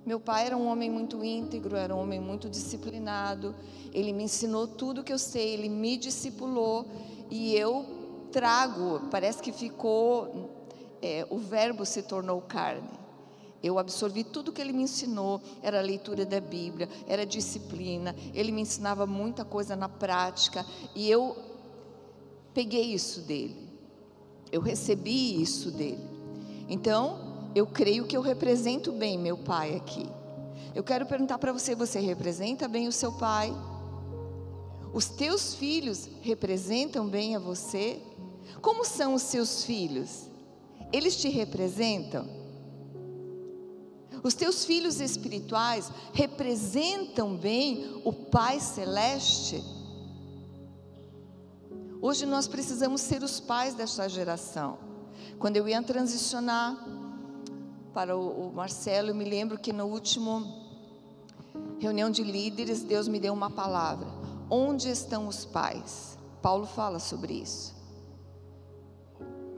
Meu pai era um homem muito íntegro, era um homem muito disciplinado, ele me ensinou tudo que eu sei, ele me discipulou, e eu trago, parece que ficou, o verbo se tornou carne. Eu absorvi tudo que ele me ensinou, era a leitura da Bíblia, era disciplina, ele me ensinava muita coisa na prática, e eu peguei isso dele, eu recebi isso dele. Então, eu creio que eu represento bem meu pai aqui. Eu quero perguntar para você, você representa bem o seu pai? Os teus filhos representam bem a você? Como são os seus filhos? Eles te representam? Os teus filhos espirituais representam bem o Pai Celeste? Hoje nós precisamos ser os pais desta geração. Quando eu ia transicionar para o Marcelo, eu me lembro que no último reunião de líderes, Deus me deu uma palavra: onde estão os pais? Paulo fala sobre isso.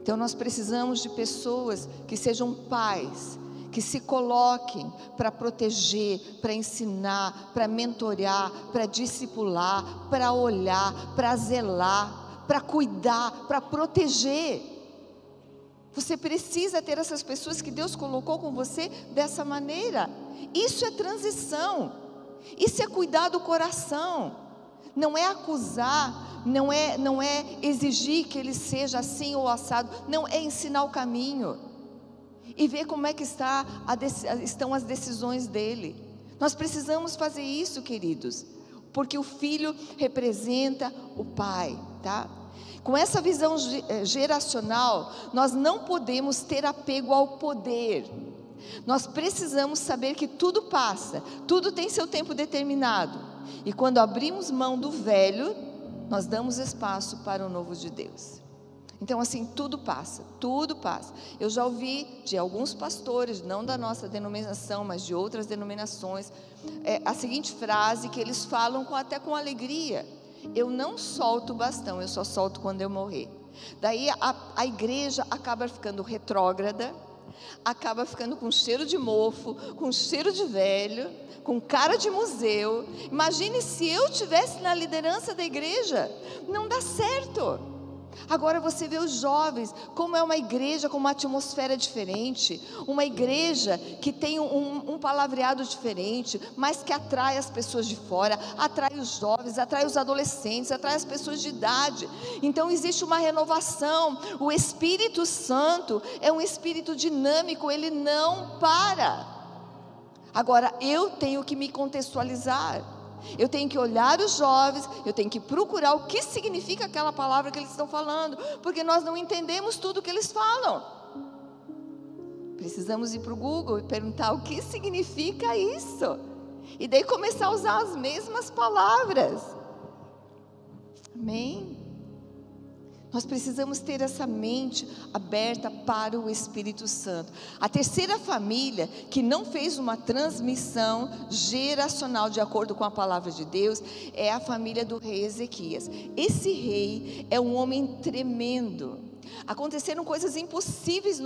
Então nós precisamos de pessoas que sejam pais, que se coloquem para proteger, para ensinar, para mentorear, para discipular, para olhar, para zelar, para cuidar, para proteger. Você precisa ter essas pessoas que Deus colocou com você dessa maneira. Isso é transição, isso é cuidar do coração, não é acusar, não é exigir que ele seja assim ou assado, não, é ensinar o caminho e ver como é que estão as decisões dele. Nós precisamos fazer isso, queridos, porque o filho representa o pai, tá? Com essa visão geracional, nós não podemos ter apego ao poder. Nós precisamos saber que tudo passa, tudo tem seu tempo determinado. E quando abrimos mão do velho, nós damos espaço para o novo de Deus. Então assim, tudo passa, tudo passa. Eu já ouvi de alguns pastores, não da nossa denominação, mas de outras denominações, a seguinte frase que eles falam até com alegria: eu não solto o bastão, eu só solto quando eu morrer. Daí a igreja acaba ficando retrógrada, acaba ficando com cheiro de mofo, com cheiro de velho, com cara de museu. Imagine se eu estivesse na liderança da igreja, não dá certo. Agora você vê os jovens, como é uma igreja com uma atmosfera diferente, uma igreja que tem um palavreado diferente, mas que atrai as pessoas de fora, atrai os jovens, atrai os adolescentes, atrai as pessoas de idade. Então existe uma renovação. O Espírito Santo é um espírito dinâmico, ele não para. Agora eu tenho que me contextualizar, eu tenho que olhar os jovens, eu tenho que procurar o que significa aquela palavra que eles estão falando, porque nós não entendemos tudo que eles falam. Precisamos ir para o Google e perguntar o que significa isso, e daí começar a usar as mesmas palavras. Amém? Nós precisamos ter essa mente aberta para o Espírito Santo. A terceira família que não fez uma transmissão geracional de acordo com a palavra de Deus é a família do rei Ezequias. Esse rei é um homem tremendo. Aconteceram coisas impossíveis,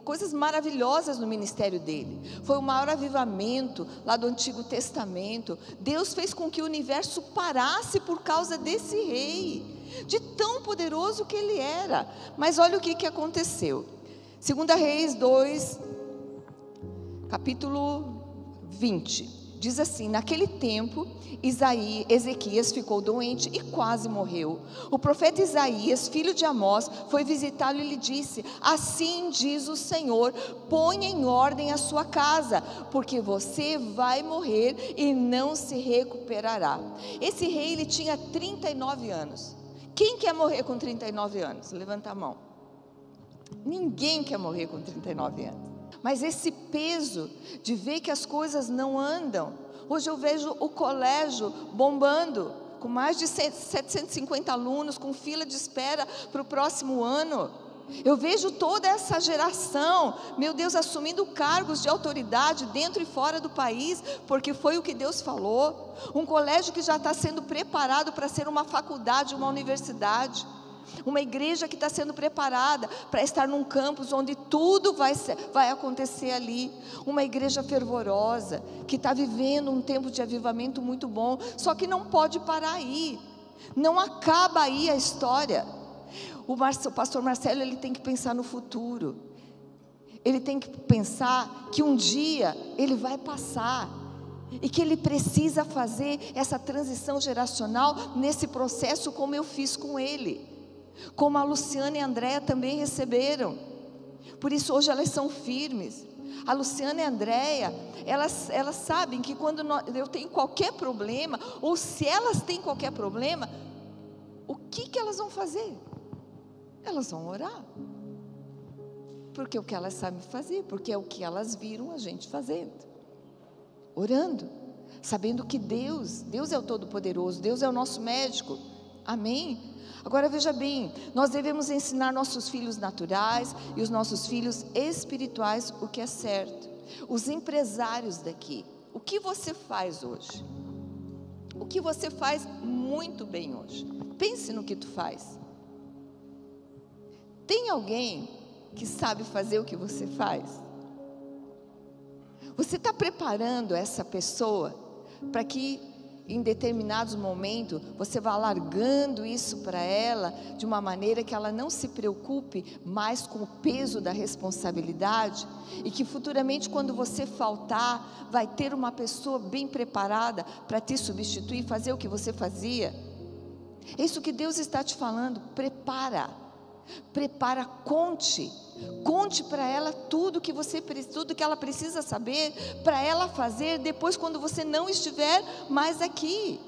coisas maravilhosas no ministério dele. Foi o maior avivamento lá do Antigo Testamento. Deus fez com que o universo parasse por causa desse rei, de tão poderoso que ele era. Mas olha o que aconteceu. 2 Reis 2, capítulo 20. Diz assim: naquele tempo, Ezequias ficou doente e quase morreu. O profeta Isaías, filho de Amós, foi visitá-lo e lhe disse: assim diz o Senhor, ponha em ordem a sua casa, porque você vai morrer e não se recuperará. Esse rei, ele tinha 39 anos. Quem quer morrer com 39 anos? Levanta a mão. Ninguém quer morrer com 39 anos. Mas esse peso de ver que as coisas não andam. Hoje eu vejo o colégio bombando com mais de 750 alunos, com fila de espera para o próximo ano. Eu vejo toda essa geração, meu Deus, assumindo cargos de autoridade dentro e fora do país, porque foi o que Deus falou. Um colégio que já está sendo preparado para ser uma faculdade, uma universidade. Uma igreja que está sendo preparada para estar num campus onde tudo vai acontecer ali. Uma igreja fervorosa, que está vivendo um tempo de avivamento muito bom, só que não pode parar aí. Não acaba aí a história. O pastor Marcelo, ele tem que pensar no futuro. Ele tem que pensar que um dia ele vai passar. E que ele precisa fazer essa transição geracional nesse processo, como eu fiz com ele. Como a Luciana e a Andréia também receberam. Por isso hoje elas são firmes. A Luciana e a Andréia, elas sabem que quando eu tenho qualquer problema, ou se elas têm qualquer problema, o que elas vão fazer? Elas vão orar. Porque é o que elas sabem fazer, porque é o que elas viram a gente fazendo. Orando, sabendo que Deus é o Todo-Poderoso, Deus é o nosso médico. Amém? Agora veja bem, nós devemos ensinar nossos filhos naturais e os nossos filhos espirituais o que é certo. Os empresários daqui, o que você faz hoje? O que você faz muito bem hoje? Pense no que tu faz. Tem alguém que sabe fazer o que você faz? Você está preparando essa pessoa para que em determinados momentos você vá largando isso para ela de uma maneira que ela não se preocupe mais com o peso da responsabilidade, e que futuramente, quando você faltar, vai ter uma pessoa bem preparada para te substituir, fazer o que você fazia? É isso que Deus está te falando. Prepara, conte para ela tudo que ela precisa saber para ela fazer depois, quando você não estiver mais aqui.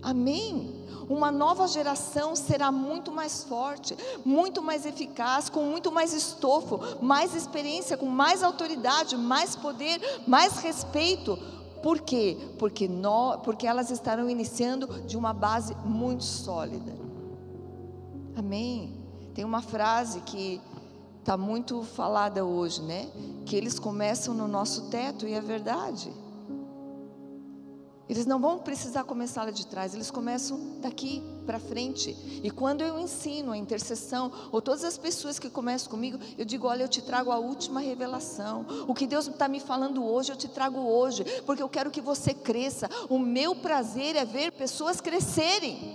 Amém? Uma nova geração será muito mais forte, muito mais eficaz, com muito mais estofo, mais experiência, com mais autoridade, mais poder, mais respeito. Por quê? Porque elas estarão iniciando de uma base muito sólida. Amém? Tem uma frase que está muito falada hoje, né? Que eles começam no nosso teto, e é verdade. Eles não vão precisar começar lá de trás, eles começam daqui para frente. E quando eu ensino a intercessão, ou todas as pessoas que começam comigo, eu digo: olha, eu te trago a última revelação. O que Deus está me falando hoje, eu te trago hoje, porque eu quero que você cresça. O meu prazer é ver pessoas crescerem.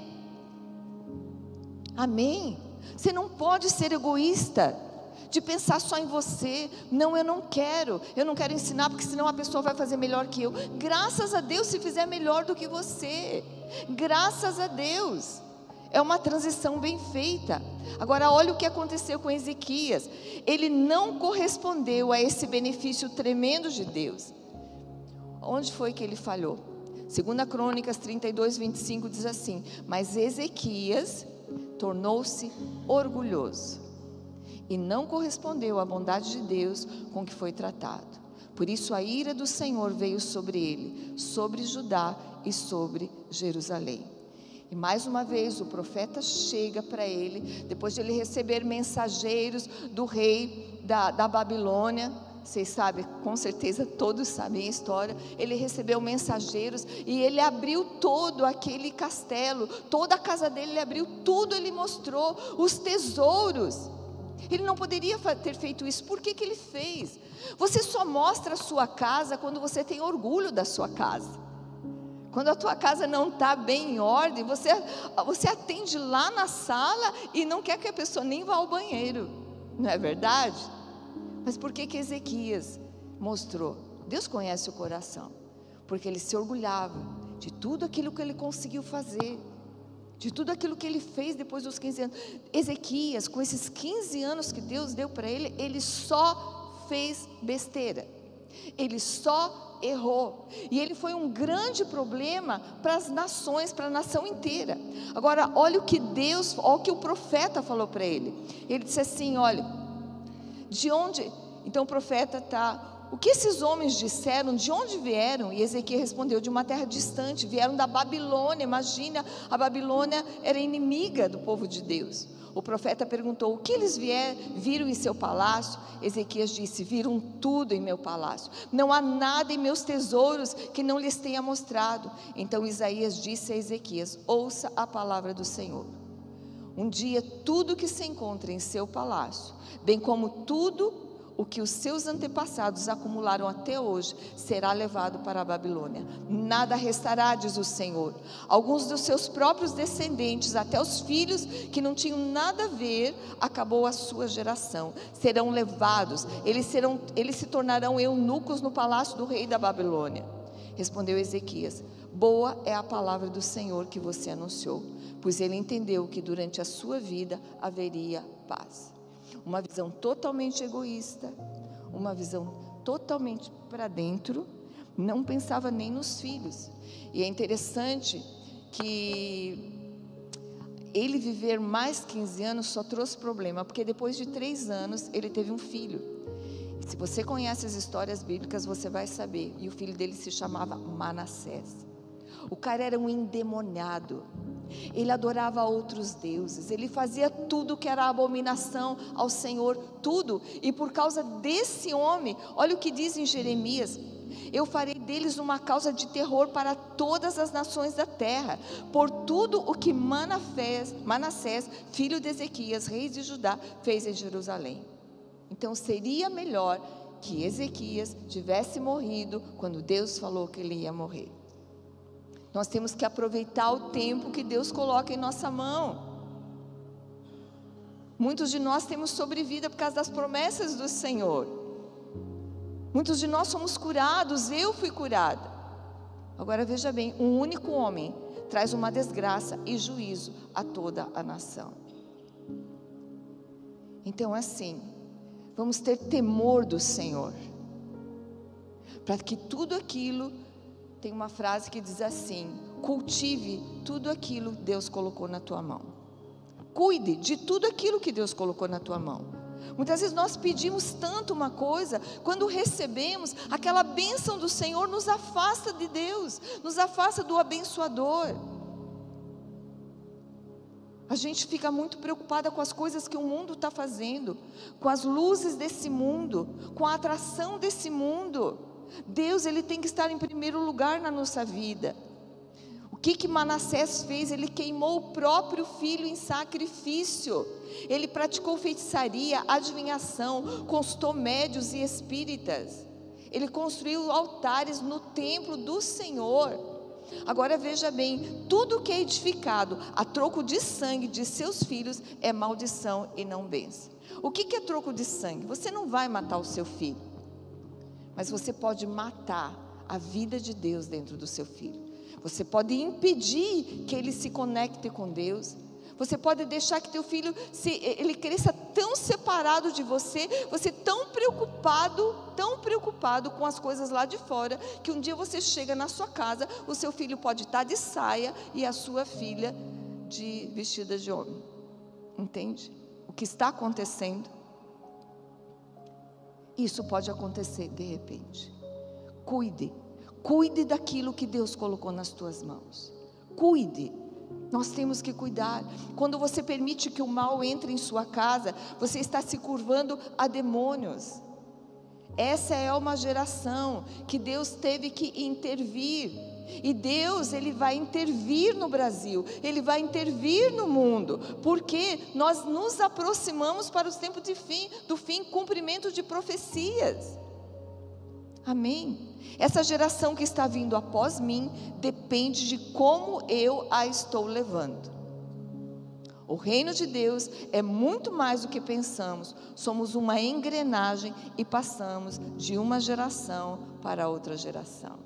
Amém? Você não pode ser egoísta, de pensar só em você. Não, eu não quero ensinar, porque senão a pessoa vai fazer melhor que eu. Graças a Deus se fizer melhor do que você, graças a Deus, é uma transição bem feita. Agora olha o que aconteceu com Ezequias. Ele não correspondeu a esse benefício tremendo de Deus. Onde foi que ele falhou? 2 Crônicas 32, 25 diz assim: mas Ezequias tornou-se orgulhoso e não correspondeu à bondade de Deus com que foi tratado. Por isso a ira do Senhor veio sobre ele, sobre Judá e sobre Jerusalém. E mais uma vez o profeta chega para ele, depois de ele receber mensageiros do rei da Babilônia. Vocês sabem, com certeza todos sabem a história. Ele recebeu mensageiros e ele abriu todo aquele castelo, toda a casa dele, ele abriu tudo, ele mostrou os tesouros. Ele não poderia ter feito isso. Por que ele fez? Você só mostra a sua casa quando você tem orgulho da sua casa. Quando a tua casa não está bem em ordem, você atende lá na sala e não quer que a pessoa nem vá ao banheiro. Não é verdade? Mas por que Ezequias mostrou? Deus conhece o coração. Porque ele se orgulhava de tudo aquilo que ele conseguiu fazer, de tudo aquilo que ele fez depois dos 15 anos. Ezequias, com esses 15 anos que Deus deu para ele, ele só fez besteira. Ele só errou. E ele foi um grande problema para as nações, para a nação inteira. Agora, olha o que o profeta falou para ele. Ele disse assim: olha, de onde? Então o profeta está o que esses homens disseram, de onde vieram? E Ezequias respondeu: de uma terra distante, vieram da Babilônia. Imagina, a Babilônia era inimiga do povo de Deus. O profeta perguntou: o que eles viram em seu palácio? Ezequias disse: viram tudo em meu palácio, não há nada em meus tesouros que não lhes tenha mostrado. Então Isaías disse a Ezequias: ouça a palavra do Senhor. Um dia tudo que se encontra em seu palácio, bem como tudo o que os seus antepassados acumularam até hoje, será levado para a Babilônia. Nada restará, diz o Senhor. Alguns dos seus próprios descendentes, até os filhos que não tinham nada a ver, acabou a sua geração, serão levados, eles se tornarão eunucos no palácio do rei da Babilônia. Respondeu Ezequias: boa é a palavra do Senhor que você anunciou, pois ele entendeu que durante a sua vida haveria paz. Uma visão totalmente egoísta, uma visão totalmente para dentro, não pensava nem nos filhos. E é interessante que ele viver mais 15 anos só trouxe problema, porque depois de 3 anos ele teve um filho. Se você conhece as histórias bíblicas, você vai saber. E o filho dele se chamava Manassés. O cara era um endemoniado. Ele adorava outros deuses, ele fazia tudo que era abominação ao Senhor, tudo. E por causa desse homem, olha o que diz em Jeremias: eu farei deles uma causa de terror para todas as nações da terra, por tudo o que Manassés, filho de Ezequias, rei de Judá, fez em Jerusalém. Então seria melhor que Ezequias tivesse morrido quando Deus falou que ele ia morrer. Nós temos que aproveitar o tempo que Deus coloca em nossa mão. Muitos de nós temos sobrevida por causa das promessas do Senhor. Muitos de nós somos curados, eu fui curada. Agora veja bem, um único homem traz uma desgraça e juízo a toda a nação. Então assim, vamos ter temor do Senhor, para que tudo aquilo... Tem uma frase que diz assim: cultive tudo aquilo que Deus colocou na tua mão. Cuide de tudo aquilo que Deus colocou na tua mão. Muitas vezes nós pedimos tanto uma coisa, quando recebemos, aquela bênção do Senhor nos afasta de Deus, nos afasta do abençoador. A gente fica muito preocupada com as coisas que o mundo está fazendo, com as luzes desse mundo, com a atração desse mundo. Deus, ele tem que estar em primeiro lugar na nossa vida. O que Manassés fez? Ele queimou o próprio filho em sacrifício. Ele praticou feitiçaria, adivinhação, consultou médios e espíritas. Ele construiu altares no templo do Senhor. Agora veja bem, tudo que é edificado a troco de sangue de seus filhos é maldição e não bênção. O que é troco de sangue? Você não vai matar o seu filho, mas você pode matar a vida de Deus dentro do seu filho. Você pode impedir que ele se conecte com Deus. Você pode deixar que teu filho ele cresça tão separado de você, você tão preocupado com as coisas lá de fora, que um dia você chega na sua casa, o seu filho pode estar de saia e a sua filha vestida de homem. Entende o que está acontecendo? Isso pode acontecer de repente. Cuide daquilo que Deus colocou nas tuas mãos. Cuide. Nós temos que cuidar. Quando você permite que o mal entre em sua casa, você está se curvando a demônios. Essa é uma geração que Deus teve que intervir. E Deus, ele vai intervir no Brasil, ele vai intervir no mundo, porque nós nos aproximamos para os tempos do fim, cumprimento de profecias. Amém? Essa geração que está vindo após mim depende de como eu a estou levando. O reino de Deus é muito mais do que pensamos. Somos uma engrenagem e passamos de uma geração para outra geração.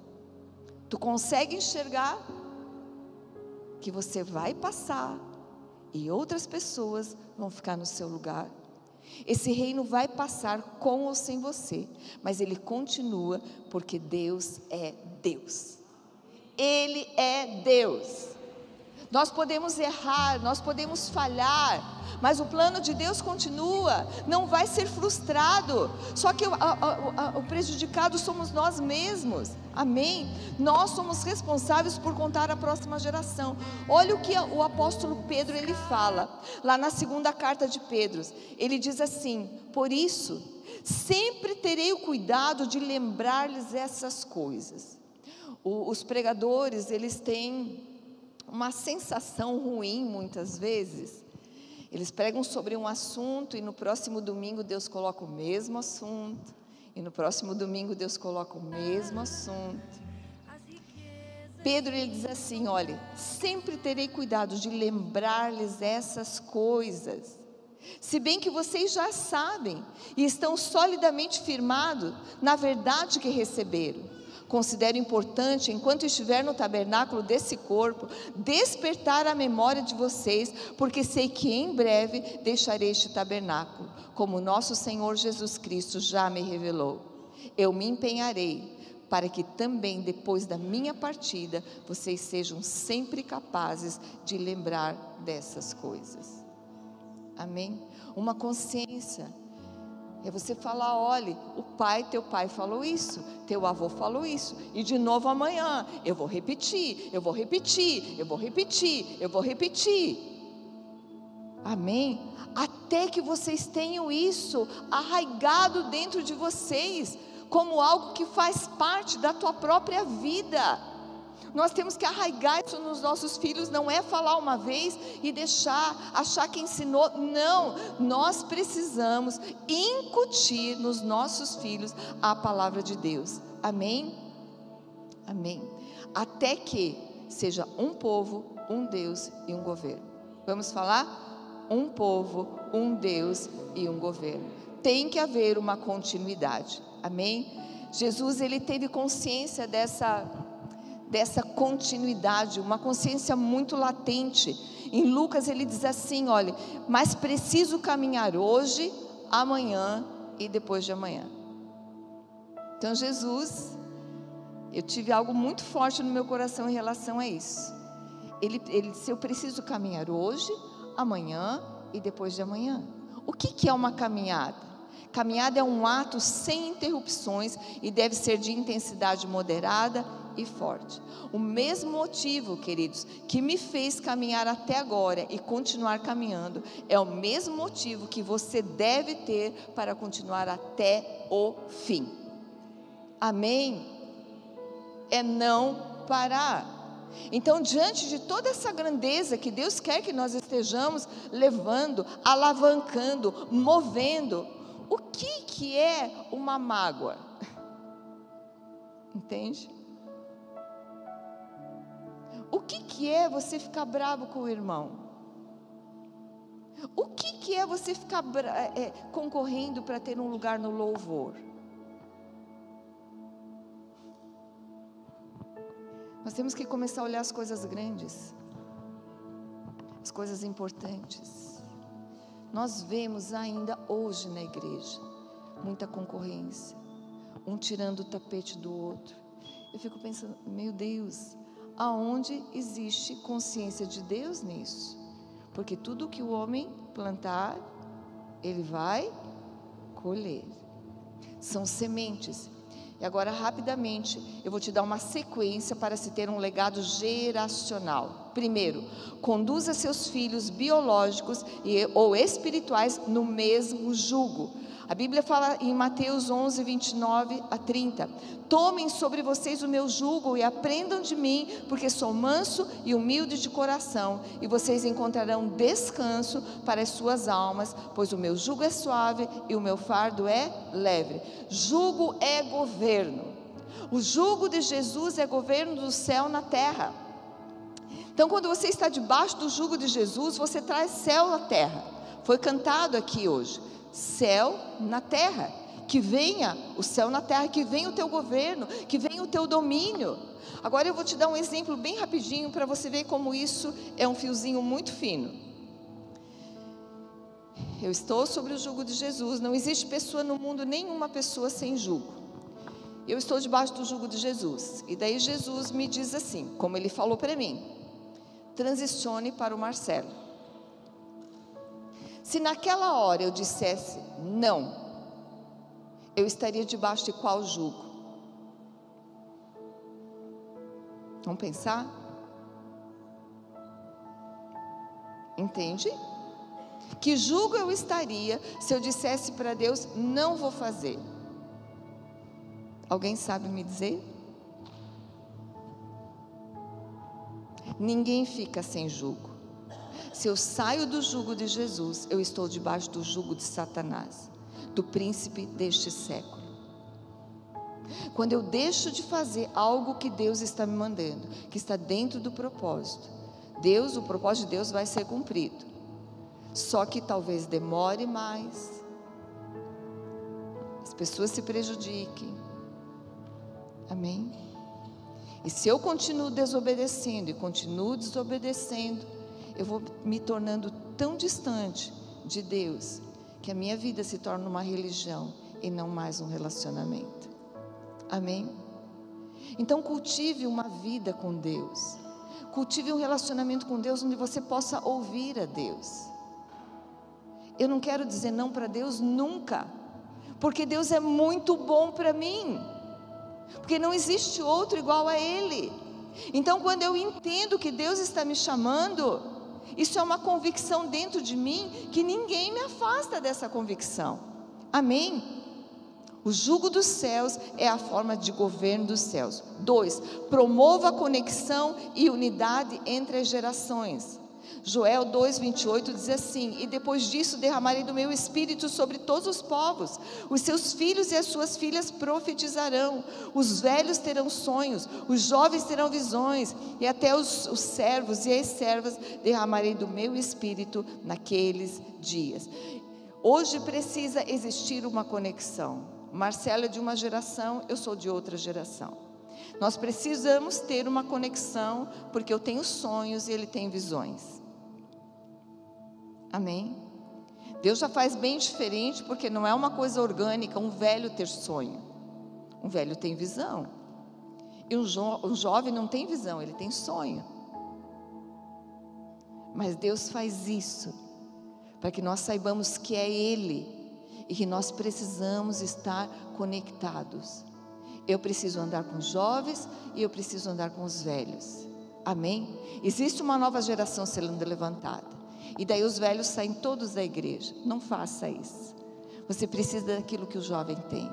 Tu consegue enxergar que você vai passar e outras pessoas vão ficar no seu lugar? Esse reino vai passar com ou sem você, mas ele continua, porque Deus é Deus. Ele é Deus. Nós podemos errar, nós podemos falhar, mas o plano de Deus continua, não vai ser frustrado. Só que o prejudicado somos nós mesmos, amém? Nós somos responsáveis por contar a próxima geração. Olha o que o apóstolo Pedro ele fala, lá na segunda carta de Pedro, ele diz assim: por isso, sempre terei o cuidado de lembrar-lhes essas coisas. Os pregadores, eles têm uma sensação ruim muitas vezes. Eles pregam sobre um assunto e no próximo domingo Deus coloca o mesmo assunto, e no próximo domingo Deus coloca o mesmo assunto. Pedro ele diz assim: olha, sempre terei cuidado de lembrar-lhes essas coisas, se bem que vocês já sabem e estão solidamente firmados na verdade que receberam. Considero importante, enquanto estiver no tabernáculo desse corpo, despertar a memória de vocês, porque sei que em breve deixarei este tabernáculo, como nosso Senhor Jesus Cristo já me revelou. Eu me empenharei para que também depois da minha partida, vocês sejam sempre capazes de lembrar dessas coisas. Amém? Uma consciência. É você falar: olha, teu pai falou isso, teu avô falou isso, e de novo amanhã, eu vou repetir, eu vou repetir, eu vou repetir, eu vou repetir. Amém? Até que vocês tenham isso arraigado dentro de vocês, como algo que faz parte da tua própria vida. Nós temos que arraigar isso nos nossos filhos, não é falar uma vez e deixar, achar que ensinou, não, nós precisamos incutir nos nossos filhos a palavra de Deus, amém? Amém, até que seja um povo, um Deus e um governo. Vamos falar? Um povo, um Deus e um governo. Tem que haver uma continuidade, amém? Jesus, ele teve consciência dessa continuidade, uma consciência muito latente. Em Lucas ele diz assim: olha, mas preciso caminhar hoje, amanhã e depois de amanhã. Então Jesus, eu tive algo muito forte no meu coração em relação a isso. Ele disse: eu preciso caminhar hoje, amanhã e depois de amanhã. O que é uma caminhada? Caminhada é um ato sem interrupções e deve ser de intensidade moderada e forte. O mesmo motivo, queridos, que me fez caminhar até agora e continuar caminhando, é o mesmo motivo que você deve ter para continuar até o fim. Amém? É não parar. Então, diante de toda essa grandeza que Deus quer que nós estejamos levando, alavancando, movendo, o que é uma mágoa? Entende? O que é você ficar bravo com o irmão? O que é você ficar concorrendo para ter um lugar no louvor? Nós temos que começar a olhar as coisas grandes, as coisas importantes. Nós vemos ainda hoje na igreja muita concorrência, um tirando o tapete do outro. Eu fico pensando: meu Deus, aonde existe consciência de Deus nisso? Porque tudo que o homem plantar, ele vai colher. São sementes. E agora, rapidamente, eu vou te dar uma sequência para se ter um legado geracional. Primeiro, conduza seus filhos biológicos ou espirituais no mesmo jugo. A Bíblia fala em Mateus 11, 29 a 30. Tomem sobre vocês o meu jugo e aprendam de mim, porque sou manso e humilde de coração, e vocês encontrarão descanso para as suas almas, pois o meu jugo é suave e o meu fardo é leve. Jugo é governo. O jugo de Jesus é governo do céu na terra. Então, quando você está debaixo do jugo de Jesus, você traz céu na terra. Foi cantado aqui hoje: céu na terra, que venha o céu na terra, que venha o teu governo, que venha o teu domínio. Agora eu vou te dar um exemplo bem rapidinho para você ver como isso é um fiozinho muito fino. Eu estou sobre o jugo de Jesus. Não existe pessoa no mundo, nenhuma pessoa sem jugo. Eu estou debaixo do jugo de Jesus, e daí Jesus me diz assim, como ele falou para mim: transicione para o Marcelo. Se naquela hora eu dissesse não, eu estaria debaixo de qual jugo? Vamos pensar? Entende? Que jugo eu estaria se eu dissesse para Deus, não vou fazer? Alguém sabe me dizer? Ninguém fica sem jugo. Se eu saio do jugo de Jesus, eu estou debaixo do jugo de Satanás, do príncipe deste século. Quando eu deixo de fazer algo que Deus está me mandando, que está dentro do propósito, o propósito de Deus vai ser cumprido. Só que talvez demore mais, as pessoas se prejudiquem. Amém? E se eu continuo desobedecendo e continuo desobedecendo, eu vou me tornando tão distante de Deus, que a minha vida se torna uma religião e não mais um relacionamento. Amém? Então cultive uma vida com Deus, cultive um relacionamento com Deus, onde você possa ouvir a Deus. Eu não quero dizer não para Deus nunca, porque Deus é muito bom para mim, porque não existe outro igual a Ele. Então quando eu entendo que Deus está me chamando, isso é uma convicção dentro de mim, que ninguém me afasta dessa convicção. Amém? O jugo dos céus é a forma de governo dos céus. 2, promova a conexão e unidade entre as gerações. Joel 2:28 diz assim: e depois disso derramarei do meu espírito sobre todos os povos, os seus filhos e as suas filhas profetizarão, os velhos terão sonhos, os jovens terão visões, e até os servos e as servas derramarei do meu espírito naqueles dias. Hoje precisa existir uma conexão. Marcelo é de uma geração, eu sou de outra geração. Nós precisamos ter uma conexão, porque eu tenho sonhos e ele tem visões. Amém? Deus já faz bem diferente, porque não é uma coisa orgânica um velho ter sonho. Um velho tem visão. E um jovem não tem visão, ele tem sonho. Mas Deus faz isso para que nós saibamos que é Ele e que nós precisamos estar conectados. Eu preciso andar com os jovens e eu preciso andar com os velhos. Amém? Existe uma nova geração sendo levantada. E daí os velhos saem todos da igreja. Não faça isso. Você precisa daquilo que o jovem tem.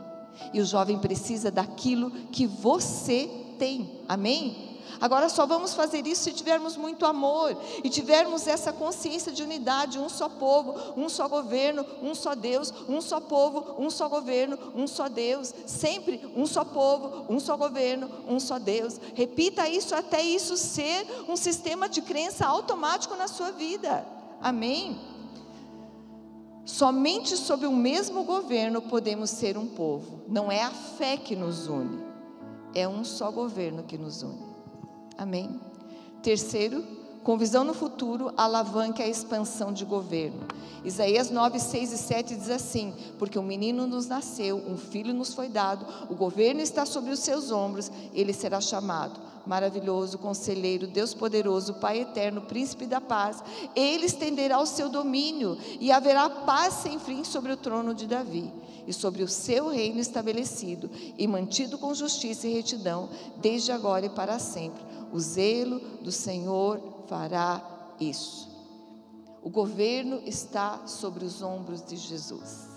E o jovem precisa daquilo que você tem. Amém? Agora só vamos fazer isso se tivermos muito amor e tivermos essa consciência de unidade, um só povo, um só governo, um só Deus, um só povo, um só governo, um só Deus, sempre um só povo, um só governo, um só Deus. Repita isso até isso ser um sistema de crença automático na sua vida. Amém? Somente sob o mesmo governo podemos ser um povo. Não é a fé que nos une, é um só governo que nos une. Amém? Terceiro, com visão no futuro, alavanque a expansão de governo. Isaías 9, 6 e 7 diz assim: porque um menino nos nasceu, um filho nos foi dado, o governo está sobre os seus ombros, ele será chamado Maravilhoso, Conselheiro, Deus Poderoso, Pai Eterno, Príncipe da Paz. Ele estenderá o seu domínio e haverá paz sem fim sobre o trono de Davi e sobre o seu reino estabelecido e mantido com justiça e retidão, desde agora e para sempre. O zelo do Senhor fará isso. O governo está sobre os ombros de Jesus.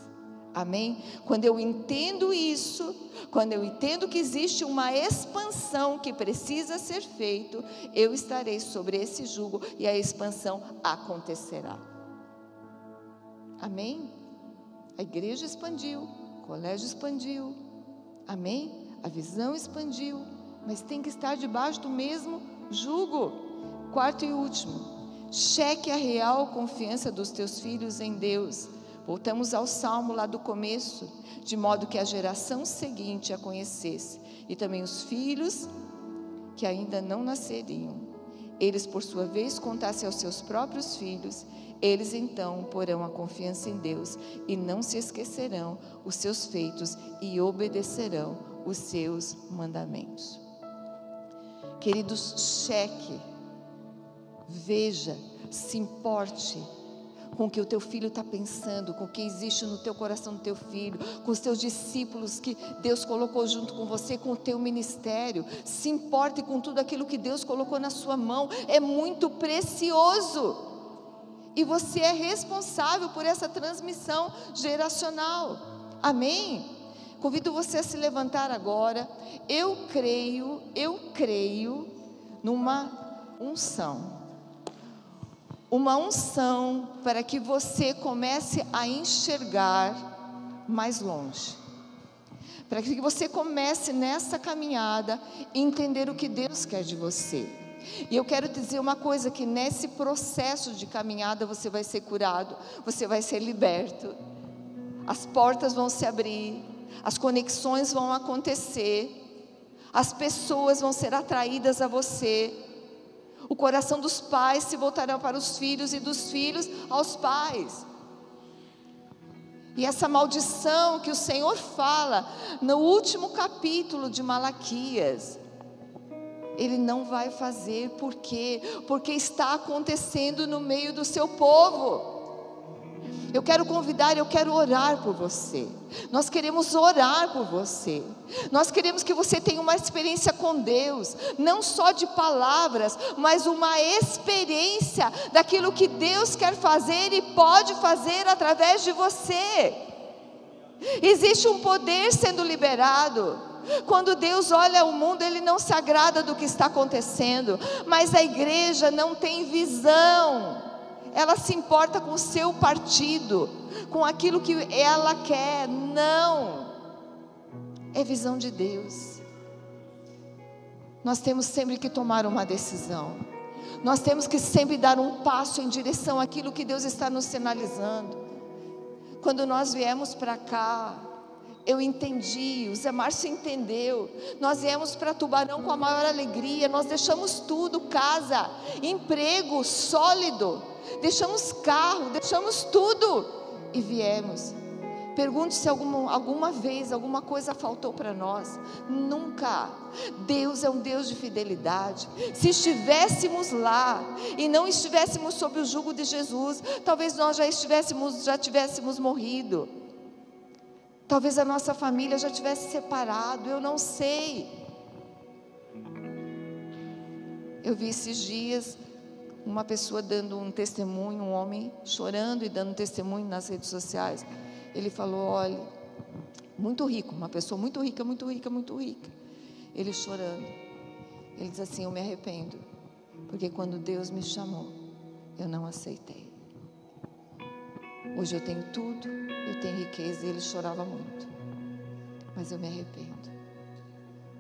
Amém? Quando eu entendo isso, quando eu entendo que existe uma expansão que precisa ser feita, eu estarei sobre esse jugo e a expansão acontecerá. Amém? A igreja expandiu, o colégio expandiu. Amém? A visão expandiu. Mas tem que estar debaixo do mesmo jugo. Quarto e último, cheque a real confiança dos teus filhos em Deus. Voltamos ao salmo lá do começo, de modo que a geração seguinte a conhecesse, e também os filhos que ainda não nasceriam. Eles, por sua vez, contassem aos seus próprios filhos, eles então porão a confiança em Deus, e não se esquecerão os seus feitos, e obedecerão os seus mandamentos. Queridos, cheque Veja, se importe com o que o teu filho está pensando, com o que existe no teu coração do teu filho, com os teus discípulos que Deus colocou junto com você, com o teu ministério. Se importe com tudo aquilo que Deus colocou na sua mão, é muito precioso, e você é responsável por essa transmissão geracional. Amém? Convido você a se levantar agora. Eu creio numa unção. Uma unção para que você comece a enxergar mais longe, para que você comece nessa caminhada a entender o que Deus quer de você. E eu quero dizer uma coisa, que nesse processo de caminhada você vai ser curado, você vai ser liberto, as portas vão se abrir, as conexões vão acontecer, as pessoas vão ser atraídas a você. O coração dos pais se voltará para os filhos, e dos filhos aos pais. E essa maldição que o Senhor fala no último capítulo de Malaquias, Ele não vai fazer. Por quê? Porque está acontecendo no meio do seu povo. Eu quero convidar, eu quero orar por você. Nós queremos orar por você. Nós queremos que você tenha uma experiência com Deus, não só de palavras, mas uma experiência daquilo que Deus quer fazer e pode fazer através de você. Existe um poder sendo liberado. Quando Deus olha o mundo, Ele não se agrada do que está acontecendo, mas a igreja não tem visão. Ela se importa com o seu partido, com aquilo que ela quer. Não, é visão de Deus. Nós temos sempre que tomar uma decisão. Nós temos que sempre dar um passo em direção àquilo que Deus está nos sinalizando. Quando nós viemos para cá, eu entendi, o Zé Márcio entendeu. Nós viemos para Tubarão com a maior alegria. Nós deixamos tudo, casa, emprego sólido, deixamos carro, deixamos tudo e viemos. Pergunte se alguma vez alguma coisa faltou para nós. Nunca. Deus é um Deus de fidelidade. Se estivéssemos lá e não estivéssemos sob o jugo de Jesus, talvez nós já tivéssemos morrido. Talvez a nossa família já tivesse separado, eu não sei. Eu vi esses dias uma pessoa dando um testemunho, um homem chorando e dando testemunho nas redes sociais. Ele falou: olha, muito rico, uma pessoa muito rica, muito rica, muito rica. Ele chorando, ele diz assim: eu me arrependo, porque quando Deus me chamou, eu não aceitei. Hoje eu tenho tudo, eu tenho riqueza. E ele chorava muito, mas eu me arrependo,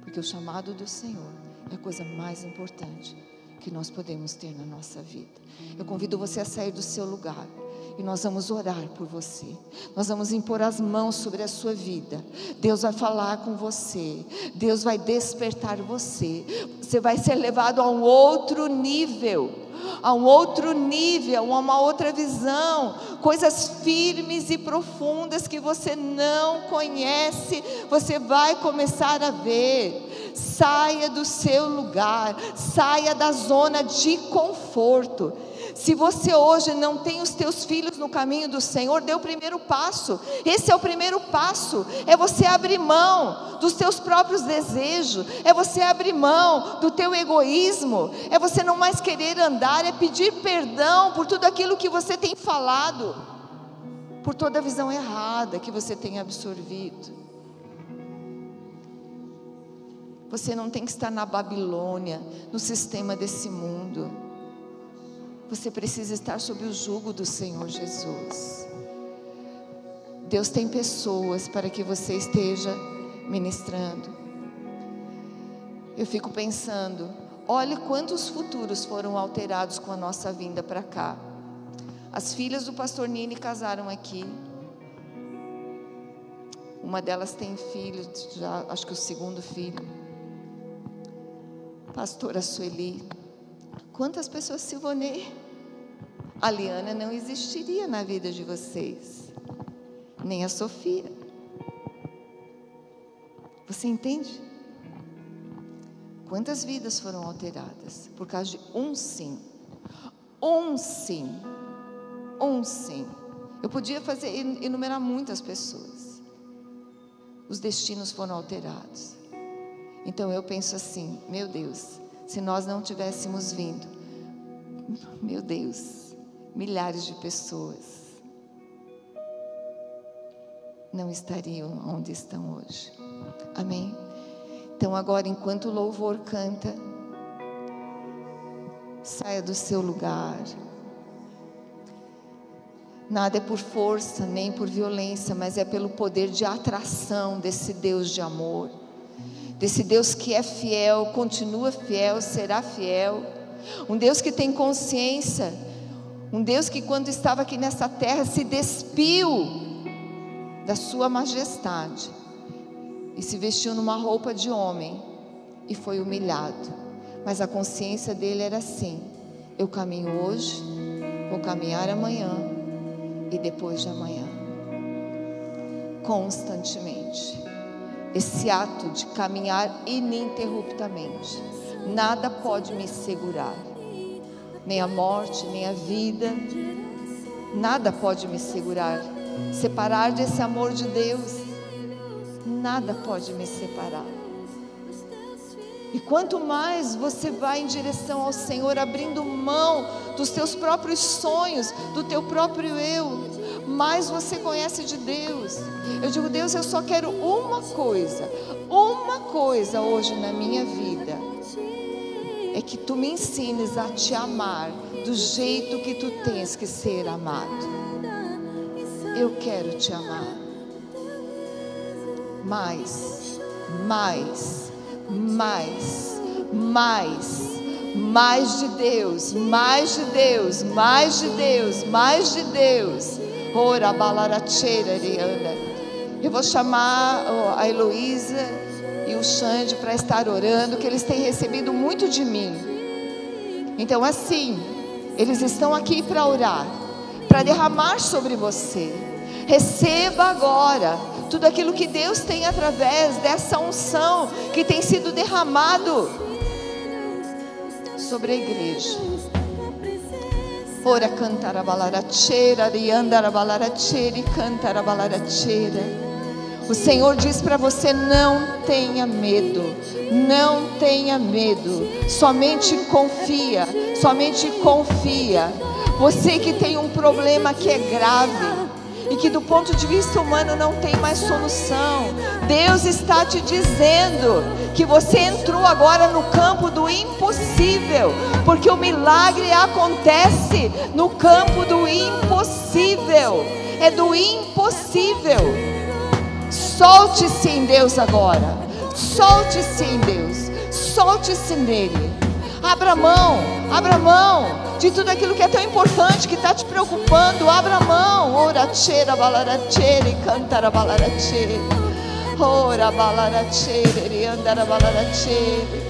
porque o chamado do Senhor é a coisa mais importante que nós podemos ter na nossa vida. Eu convido você a sair do seu lugar e nós vamos orar por você. Nós vamos impor as mãos sobre a sua vida. Deus vai falar com você. Deus vai despertar você. Você vai ser levado a um outro nível, a uma outra visão, coisas firmes e profundas que você não conhece, você vai começar a ver. Saia do seu lugar, saia da zona de conforto. Se você hoje não tem os teus filhos no caminho do Senhor, dê o primeiro passo. Esse é o primeiro passo, é você abrir mão dos teus próprios desejos, é você abrir mão do teu egoísmo, é você não mais querer andar, é pedir perdão por tudo aquilo que você tem falado, por toda a visão errada que você tem absorvido. Você não tem que estar na Babilônia, no sistema desse mundo. Você precisa estar sob o jugo do Senhor Jesus. Deus tem pessoas para que você esteja ministrando. Eu fico pensando, olhe quantos futuros foram alterados com a nossa vinda para cá. As filhas do pastor Nini casaram aqui. Uma delas tem filho, já acho que o segundo filho. Pastora Sueli. Quantas pessoas, Silvonei? A Liana não existiria na vida de vocês, nem a Sofia. Você entende? Quantas vidas foram alteradas por causa de um sim? Um sim. Eu podia enumerar muitas pessoas. Os destinos foram alterados. Então eu penso assim, meu Deus, se nós não tivéssemos vindo, meu Deus, milhares de pessoas não estariam onde estão hoje. Amém? Então agora, enquanto o louvor canta, saia do seu lugar. Nada é por força, nem por violência, mas é pelo poder de atração desse Deus de amor, desse Deus que é fiel, continua fiel, será fiel. Um Deus que tem consciência, um Deus que quando estava aqui nessa terra se despiu da sua majestade e se vestiu numa roupa de homem e foi humilhado, mas a consciência dele era assim: eu caminho hoje, vou caminhar amanhã e depois de amanhã, constantemente. Esse ato de caminhar ininterruptamente, nada pode me segurar, nem a morte, nem a vida, nada pode me segurar, separar desse amor de Deus, nada pode me separar. E quanto mais você vai em direção ao Senhor, abrindo mão dos teus próprios sonhos, do teu próprio eu, mais você conhece de Deus. Eu digo: Deus, eu só quero uma coisa hoje na minha vida, é que tu me ensines a te amar do jeito que tu tens que ser amado. Eu quero te amar mais de Deus, mais de Deus, mais de Deus, mais de Deus. Ora balaracheira Ariana. Eu vou chamar a Heloísa e o Xande para estar orando, que eles têm recebido muito de mim. Então assim, eles estão aqui para orar, para derramar sobre você. Receba agora tudo aquilo que Deus tem através dessa unção que tem sido derramado sobre a igreja. Ora cantar a balaracheira, ariandar a balaracheira e cantar a balaracheira. O Senhor diz para você: não tenha medo, não tenha medo, somente confia, somente confia. Você que tem um problema que é grave e que do ponto de vista humano não tem mais solução, Deus está te dizendo que você entrou agora no campo do impossível, porque o milagre acontece no campo do impossível, é do impossível. Solte-se em Deus agora, solte-se em Deus, solte-se nele. Abra mão de tudo aquilo que é tão importante, que está te preocupando. Abra mão. Ora cheira balaracheira e cantar a balaracheira. Ora balaracheira e andar a balaracheira.